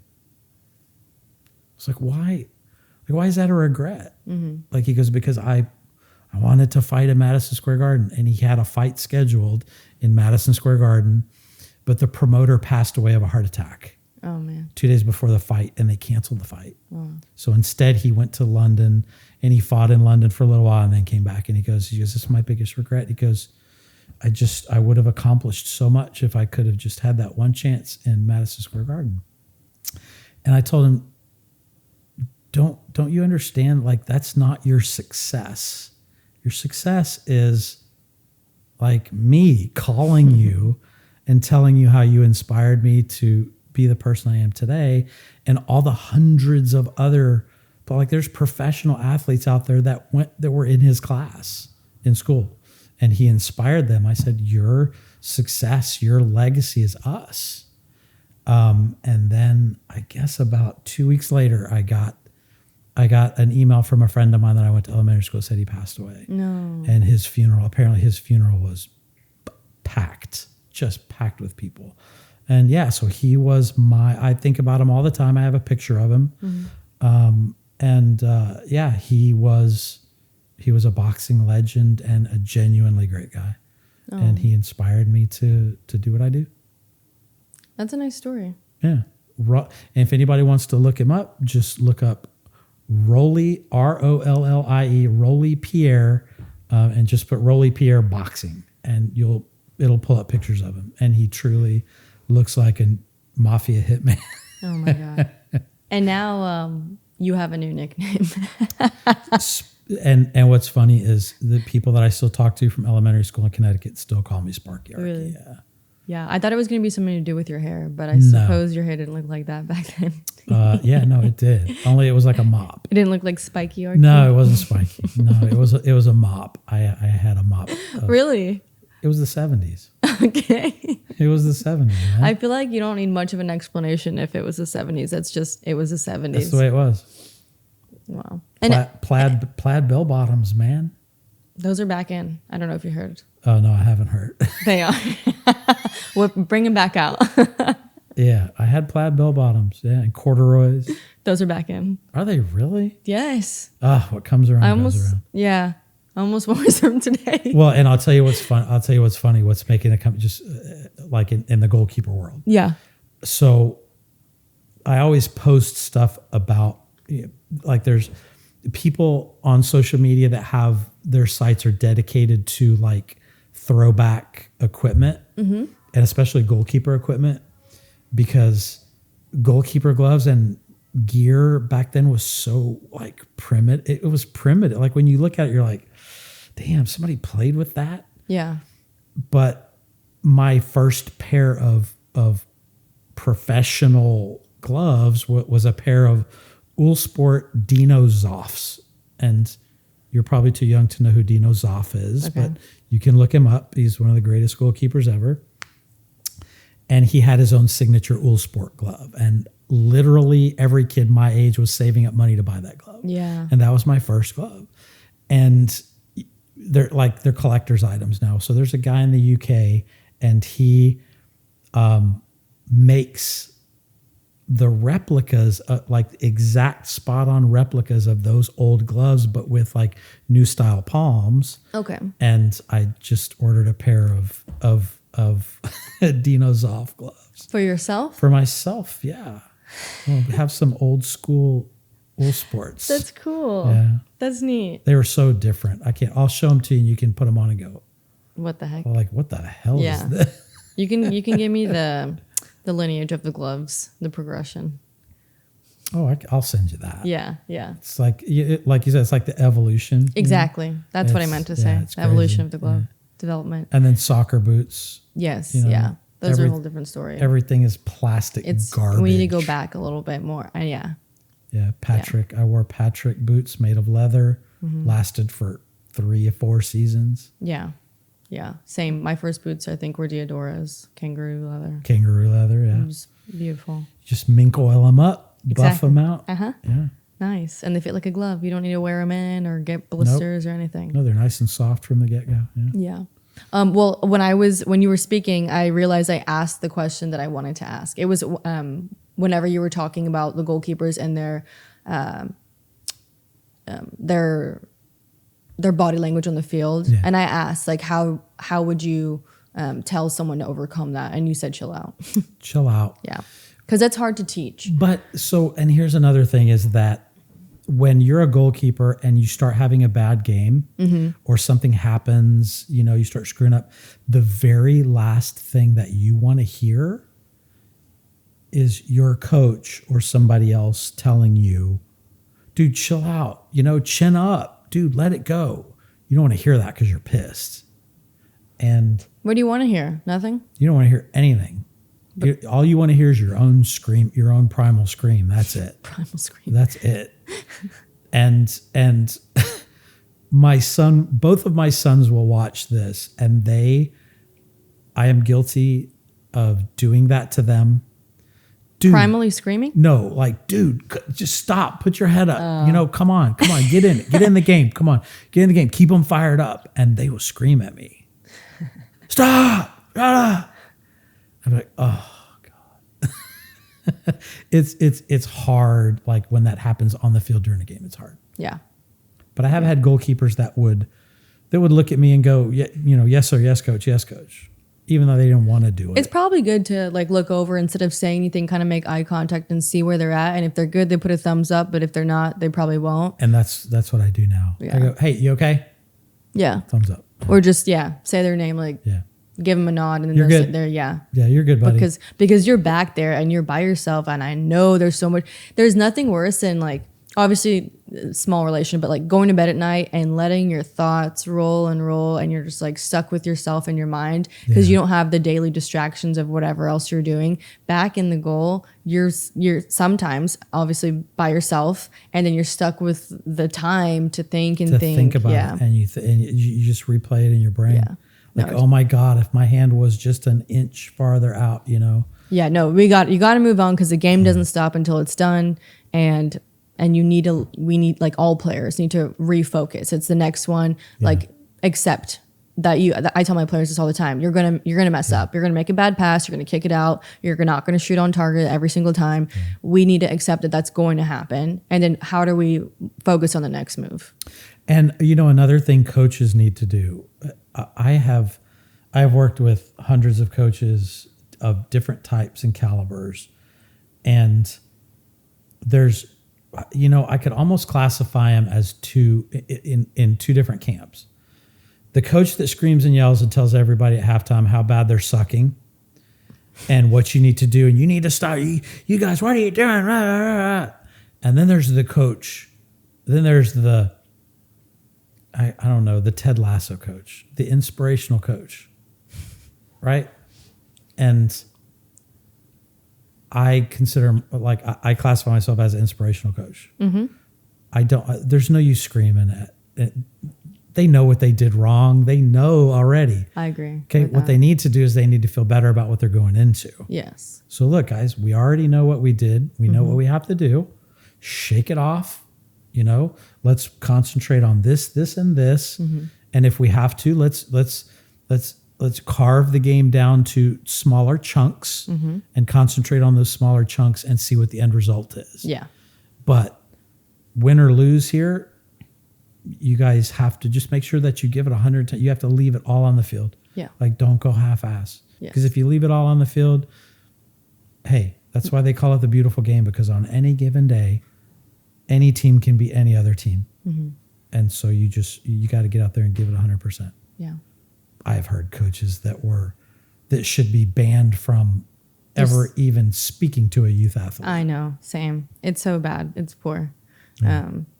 It's like, why? Like, why is that a regret? Like, he goes, because I wanted to fight in Madison Square Garden, and he had a fight scheduled in Madison Square Garden, but the promoter passed away of a heart attack.
Oh man.
2 days before the fight, and they canceled the fight.
Wow.
So instead he went to London, and he fought in London for a little while and then came back, and he goes, this is my biggest regret. He goes, I would have accomplished so much if I could have just had that one chance in Madison Square Garden. And I told him, don't you understand? Like, that's not your success. Your success is like me calling you and telling you how you inspired me to be the person I am today, and all the hundreds of other, but like, there's professional athletes out there that were in his class in school, and he inspired them. I said, your success, your legacy is us. And then I guess about 2 weeks later, I got an email from a friend of mine that I went to elementary school, said he passed away.
No.
And apparently his funeral was just packed with people. And yeah, so he was I think about him all the time. I have a picture of him. He was a boxing legend and a genuinely great guy. Oh. And he inspired me to do what I do.
That's a nice story.
Yeah. And if anybody wants to look him up, just look up Rollie, Rollie, Rollie Pierre, and just put Rollie Pierre boxing, and it'll pull up pictures of him. And he truly looks like a mafia hitman.
Oh my God. And now you have a new nickname.
And what's funny is the people that I still talk to from elementary school in Connecticut still call me Sparky Arky.
Really?
Yeah.
Yeah, I thought it was going to be something to do with your hair, but I suppose your hair didn't look like that back then.
No, it did. Only it was like a mop.
It didn't look like spiky Arky?
No, it wasn't spiky. No, it was a mop. I had a mop.
Really?
It was the 70s.
Okay.
It was the 70s, man.
I feel like you don't need much of an explanation if it was the 70s. It was the 70s.
That's the way it was.
Wow.
Plaid bell bottoms, man.
Those are back in. I don't know if you heard.
Oh, no, I haven't heard.
They are. We'll bring them back out.
Yeah, I had plaid bell bottoms. Yeah, and corduroys.
Those are back in.
Are they really?
Yes.
What comes around goes around.
Yeah. I almost wore some today.
Well, and I'll tell you what's fun. I'll tell you what's funny. What's making it come just like in the goalkeeper world.
Yeah.
So I always post stuff about, like, there's people on social media that have their sites are dedicated to like throwback equipment, and especially goalkeeper equipment, because goalkeeper gloves and gear back then was so like primitive. It was primitive. Like, when you look at it, you're like, damn, somebody played with that.
Yeah. But
my first pair of professional gloves was a pair of Uhlsport Dino Zoffs. And you're probably too young to know who Dino Zoff is, but you can look him up. He's one of the greatest goalkeepers ever. And he had his own signature Uhlsport glove. And literally every kid my age was saving up money to buy that glove.
Yeah.
And that was my first glove. And they're collector's items now. So there's a guy in the UK, and he makes the replicas, like exact spot on replicas of those old gloves, but with like new style palms.
Okay.
And I just ordered a pair of Dino Zoff gloves.
For yourself?
For myself, yeah. I'll have some old school Uhlsports.
That's cool.
Yeah.
That's neat.
They were so different. I'll show them to you, and you can put them on and go,
what the heck?
like, what the hell is this?
You can give me the lineage of the gloves, the progression.
I'll send you that.
Yeah. Yeah.
It's like you said, it's like the evolution.
Exactly. That's what I meant to say.
It's
The evolution
crazy.
of the glove development.
And then soccer boots.
Yes.
You know,
Yeah. Those are a whole different story.
Everything is plastic garbage.
We need to go back a little bit more. Yeah.
Yeah. Patrick. I wore Patrick boots made of leather. Lasted for 3 or 4 seasons.
Yeah. Yeah. Same. My first boots, I think, were Diodora's kangaroo leather.
Kangaroo leather. Yeah.
It was beautiful.
Just mink oil them up, buff them out.
Uh-huh.
Yeah.
Nice. And they fit like a glove. You don't need to wear them in or get blisters or anything.
No, they're nice and soft from the get-go. Yeah.
Yeah. Well, when you were speaking, I realized I asked the question that I wanted to ask. It was whenever you were talking about the goalkeepers and their body language on the field. Yeah. And I asked, like, how would you tell someone to overcome that? And you said, chill out.
Chill out.
Yeah. Because that's hard to teach.
But and here's another thing is that when you're a goalkeeper and you start having a bad game or something happens, you start screwing up, the very last thing that you want to hear is your coach or somebody else telling you, dude, chill out, chin up, dude, let it go. You don't want to hear that because you're pissed. And
what do you want to hear? Nothing?
You don't want to hear anything. All you want to hear is your own scream, your own primal scream. That's it.
Primal scream.
That's it. And my son, both of my sons will watch this, and I am guilty of doing that to them. Dude,
primally screaming?
No, like, dude, just stop. Put your head up. Come on, get in it. Get in the game. Come on, get in the game. Keep them fired up, and they will scream at me. Stop! I'm like, oh God. It's hard. Like when that happens on the field during a game, it's hard.
Yeah.
But I have had goalkeepers that would look at me and go, yeah, yes sir, yes coach, even though they didn't want to do it.
It's probably good to like look over instead of saying anything, kind of make eye contact and see where they're at. And if they're good, they put a thumbs up. But if they're not, they probably won't.
And that's what I do now.
Yeah.
I go, hey, you okay?
Yeah.
Thumbs up.
Or just say their name, like give them a nod, and then
you're
they'll
good.
sit there. Yeah.
Yeah, you're good, buddy.
Because you're back there and you're by yourself, and I know there's so much. There's nothing worse than like, obviously small relation, but like going to bed at night and letting your thoughts roll and you're just like stuck with yourself in your mind because you don't have the daily distractions of whatever else you're doing. Back in the goal, you're sometimes obviously by yourself, and then you're stuck with the time to think
about it, and you just replay it in your brain.
Yeah.
Like, oh my God, if my hand was just an inch farther out,
Yeah, no, you got to move on because the game doesn't stop until it's done, and we need like all players need to refocus. It's the next one. Like accept that I tell my players this all the time. You're gonna mess up. You're gonna make a bad pass. You're gonna kick it out. You're not gonna shoot on target every single time. We need to accept that that's going to happen. And then how do we focus on the next move?
And another thing coaches need to do. I have worked with hundreds of coaches of different types and calibers, and there's I could almost classify them as in two different camps. The coach that screams and yells and tells everybody at halftime how bad they're sucking and what you need to do, and you need to stop. You guys, what are you doing? And then there's the coach. Then there's the I don't know, the Ted Lasso coach, the inspirational coach, right? And I consider, like, I classify myself as an inspirational coach. Mm-hmm. There's no use screaming at. They know what they did wrong. They know already.
I agree.
Okay, what they need to do is they need to feel better about what they're going into.
Yes.
So look, guys, we already know what we did. We know what we have to do. Shake it off. Let's concentrate on this, and this. Mm-hmm. And if we have to, let's carve the game down to smaller chunks and concentrate on those smaller chunks and see what the end result is.
Yeah.
But win or lose here, you guys have to just make sure that you give it 100. You have to leave it all on the field.
Yeah.
Like, don't go half-ass. Because if you leave it all on the field, hey, that's why they call it the beautiful game, because on any given day, any team can beat any other team. Mm-hmm. And so you got to get out there and give it 100%.
Yeah.
I've heard coaches that should be banned from ever even speaking to a youth athlete.
I know, same. It's so bad. It's poor.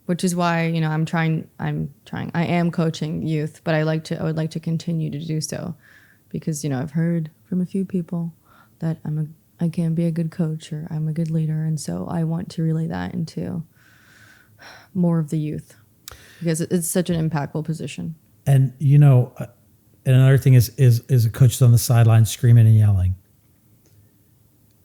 Which is why, you know, I am coaching youth, but I would like to continue to do so because, you know, I've heard from a few people that I can be a good coach or I'm a good leader. And so I want to relay that into more of the youth because it's such an impactful position.
And, you know, and another thing is a coach on the sideline screaming and yelling.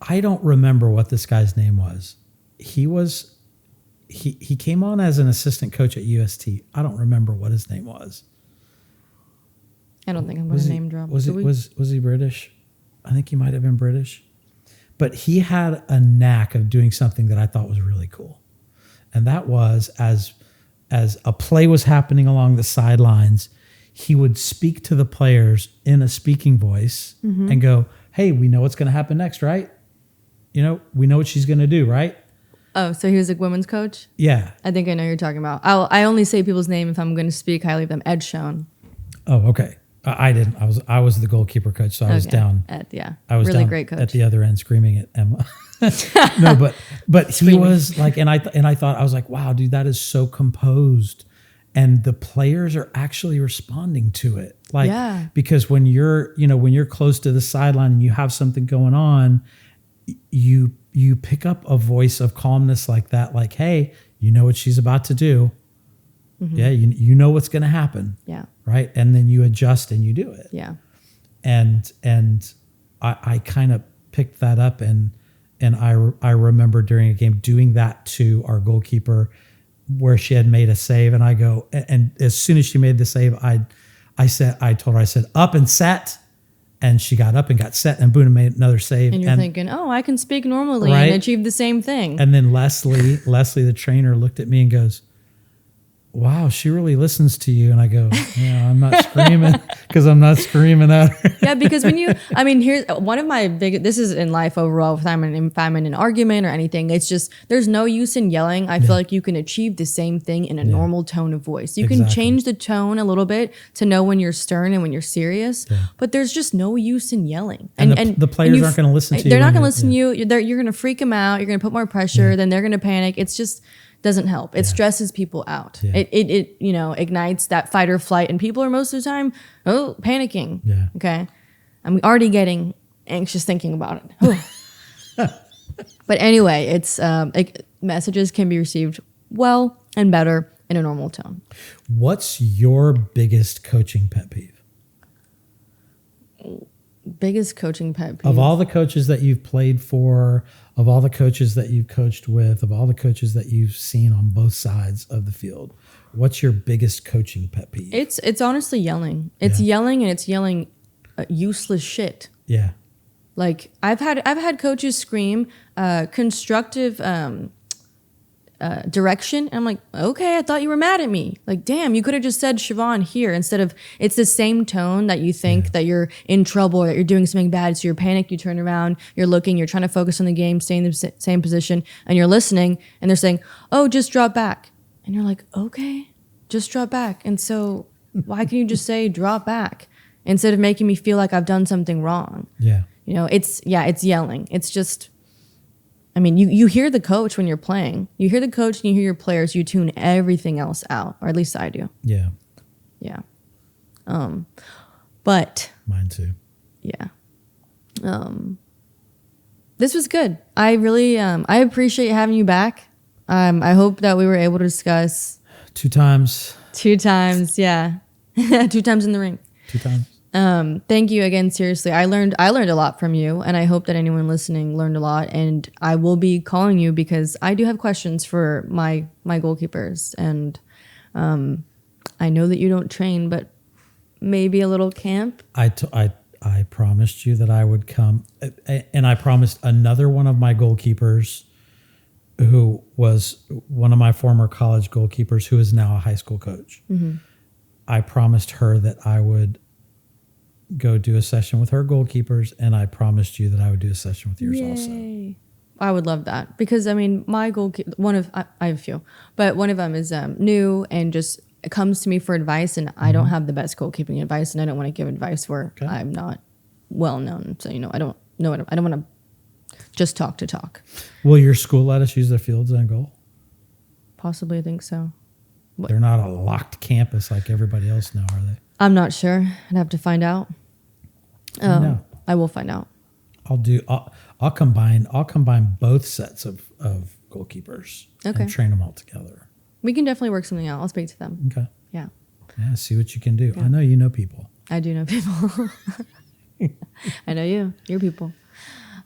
I don't remember what this guy's name was. He came on as an assistant coach at UST. I don't remember what his name was.
I don't think I'm going to name drop.
Was he British? I think he might have been British. But he had a knack of doing something that I thought was really cool. And that was as a play was happening along the sidelines, he would speak to the players in a speaking voice and go, "Hey, we know what's going to happen next, right? You know, we know what she's going to do, right?"
Oh, so he was a women's coach?
Yeah.
I think I know who you're talking about. I only say people's name if I'm going to speak highly of them. Ed Schoen.
Oh, okay. I didn't. I was the goalkeeper coach, so I was down.
Ed, yeah.
I was
really
down
great coach.
at the other end screaming at Emma. No, but he was like, and I thought, I was like, wow, dude, that is so composed. And the players are actually responding to it. Like, because when you're close to the sideline and you have something going on, you pick up a voice of calmness like that, like, hey, you know what she's about to do. Yeah, you know what's going to happen.
Yeah.
Right. And then you adjust and you do it.
Yeah.
And I kind of picked that up and I remember during a game doing that to our goalkeeper where she had made a save, and I go, and as soon as she made the save, I told her, I said, up and set. And she got up and got set, and Boone made another save.
And you're thinking, oh, I can speak normally
right?
and achieve the same thing.
And then Leslie, the trainer, looked at me and goes, wow, she really listens to you. And I go, yeah, I'm not screaming because I'm not screaming at her.
Yeah, because here's one of my this is in life overall, if I'm in an argument or anything, it's just, there's no use in yelling. I feel like you can achieve the same thing in a normal tone of voice. You can change the tone a little bit to know when you're stern and when you're serious, but there's just no use in yelling.
And the players aren't going to listen to you.
They're not going to listen to you. You're going to freak them out. You're going to put more pressure. Then they're going to panic. It's just doesn't help. It stresses people out. Yeah. It ignites that fight or flight, and people are most of the time panicking. Yeah. Okay. I'm already getting anxious thinking about it. But anyway, it's messages can be received well and better in a normal tone.
What's your biggest coaching pet peeve?
Biggest coaching pet peeve?
Of all the coaches that you've played for, of all the coaches that you've coached with, of all the coaches that you've seen on both sides of the field, what's your biggest coaching pet peeve?
It's honestly yelling. It's yelling, and it's yelling useless shit.
Yeah.
Like I've had coaches scream constructive direction, and I'm like, okay, I thought you were mad at me. Like, damn, you could have just said Siobhan here instead of, it's the same tone that you think that you're in trouble or that you're doing something bad. So you're panicked, you turn around, you're looking, you're trying to focus on the game, stay in the same position, and you're listening, and they're saying, oh, just drop back. And you're like, okay, just drop back. And so why can you just say drop back instead of making me feel like I've done something wrong?
Yeah.
You know, it's yelling. It's just, I mean, you hear the coach when you're playing. You hear the coach and you hear your players. You tune everything else out, or at least I do.
Yeah.
Yeah. But
mine too.
Yeah. This was good. I really I appreciate having you back. I hope that we were able to discuss
2 times.
2 times, yeah. 2 times in the ring.
2 times.
Thank you again. Seriously, I learned a lot from you, and I hope that anyone listening learned a lot. And I will be calling you because I do have questions for my goalkeepers, and I know that you don't train, but maybe a little camp.
I promised you that I would come, and I promised another one of my goalkeepers, who was one of my former college goalkeepers, who is now a high school coach. Mm-hmm. I promised her that I would go do a session with her goalkeepers, and I promised you that I would do a session with yours also.
I would love that, because I mean, my goalkeeper, I have a few, but one of them is new and just comes to me for advice, and I don't have the best goalkeeping advice, and I don't want to give advice where I'm not well known. So I don't want to just talk to talk.
Will your school let us use their fields and goal?
Possibly, I think so.
They're not a locked campus like everybody else now, are they?
I'm not sure. I'd have to find out.
No.
I will find out.
I'll combine both sets of goalkeepers
Okay.
and train them all together.
We can definitely work something out. I'll speak to them.
Okay.
Yeah.
Yeah, see what you can do. I know you know people.
I do know people. I know you. You're people.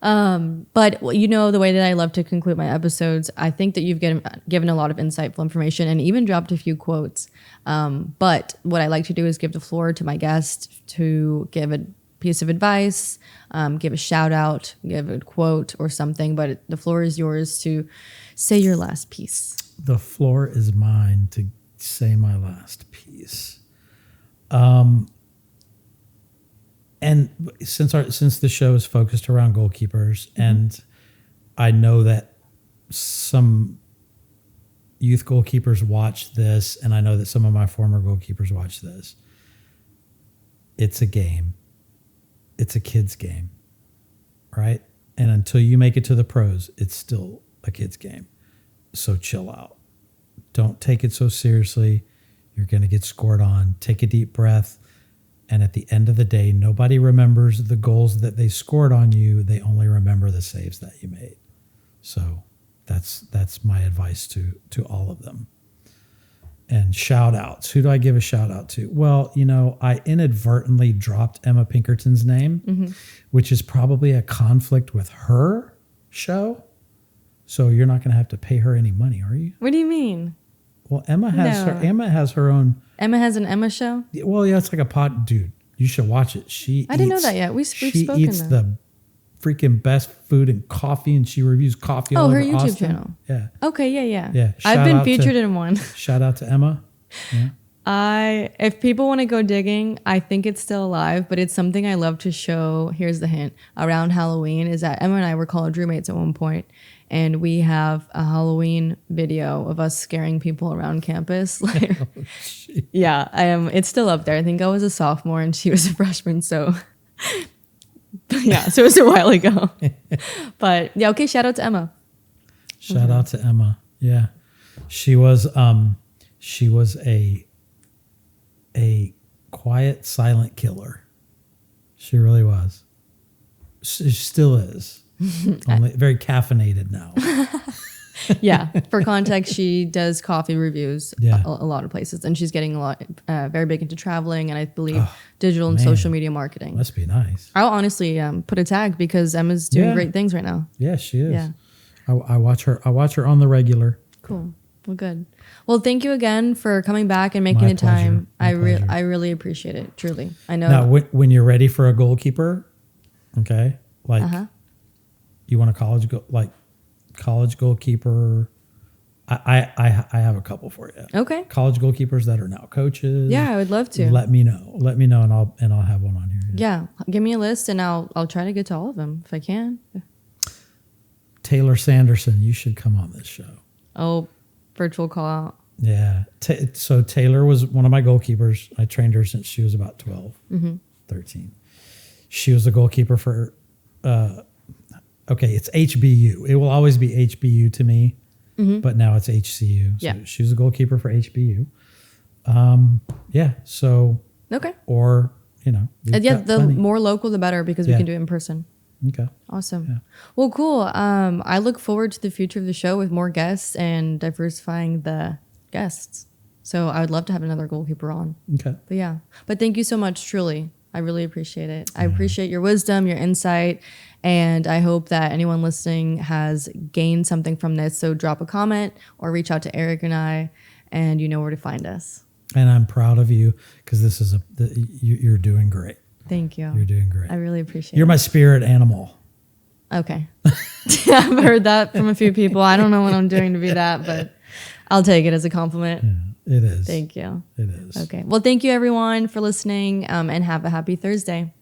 But you know, the way that I love to conclude my episodes, I think that you've given a lot of insightful information and even dropped a few quotes. But what I like to do is give the floor to my guest to give a piece of advice, give a shout out, give a quote or something. But the floor is yours to say your last piece.
The floor is mine to say my last piece. And since the show is focused around goalkeepers, and I know that some youth goalkeepers watch this, and I know that some of my former goalkeepers watch this, it's a game. It's a kid's game, right? And until you make it to the pros, it's still a kid's game. So chill out. Don't take it so seriously. You're going to get scored on. Take a deep breath. And at the end of the day, nobody remembers the goals that they scored on you. They only remember the saves that you made. So that's my advice to all of them. And shout outs. Who do I give a shout out to? Well, you know, I inadvertently dropped Emma Pinkerton's name, which is probably a conflict with her show. So you're not going to have to pay her any money, are you?
What do you mean?
Well, Emma has her own.
Emma has an Emma show?
Well, yeah, it's like a pot. Dude, you should watch it.
I didn't know that yet. We've
she
spoken
eats
though.
the freaking best food and coffee, and she reviews coffee all over
her YouTube
Austin.
channel.
Yeah.
Okay, yeah.
Yeah.
I've been featured in one.
Shout out to Emma. Yeah.
If people want to go digging, I think it's still alive, but it's something I love to show. Here's the hint. Around Halloween is that Emma and I were college roommates at one point, and we have a Halloween video of us scaring people around campus. Like, yeah, it's still up there. I think I was a sophomore and she was a freshman, so yeah, so it was a while ago. But yeah, okay, shout out to Emma.
Shout out to Emma. Yeah. She was a quiet, silent killer. She really was. She still is. Only very caffeinated now.
Yeah. For context, she does coffee reviews
Yeah.
a lot of places, and she's getting a lot, very big into traveling, and I believe digital and social media marketing.
Must be nice.
I'll honestly put a tag because Emma's doing great things right now.
Yeah, she is.
Yeah.
I watch her on the regular.
Cool. Well, good. Well, thank you again for coming back and making
My
the time.
pleasure.
I really appreciate it. Truly. I know.
Now, when you're ready for a goalkeeper, okay, like you want a college goalkeeper. I have a couple for you.
Okay.
College goalkeepers that are now coaches.
Yeah, I would love to.
Let me know, and I'll have one on here.
Yeah, give me a list and I'll try to get to all of them if I can.
Taylor Sanderson, you should come on this show.
Oh, virtual call out.
Yeah. So Taylor was one of my goalkeepers. I trained her since she was about 12, 13. She was the goalkeeper for, it's HBU. It will always be HBU to me, but now it's HCU. So she was a goalkeeper for HBU. So.
Okay.
Or,
the more local, the better because we can do it in person.
Okay.
Awesome.
Yeah.
Well, cool. I look forward to the future of the show with more guests and diversifying the guests. So I would love to have another goalkeeper on.
Okay.
But thank you so much, truly. I really appreciate it. I appreciate your wisdom, your insight, and I hope that anyone listening has gained something from this. So drop a comment or reach out to Eric and I, and you know where to find us. And I'm proud of you because this is you're doing great. Thank you. You're doing great. I really appreciate it. You're my spirit animal. Okay. I've heard that from a few people. I don't know what I'm doing to be that, but I'll take it as a compliment. Yeah, it is. Thank you. It is. Okay. Well, thank you everyone for listening, and have a happy Thursday.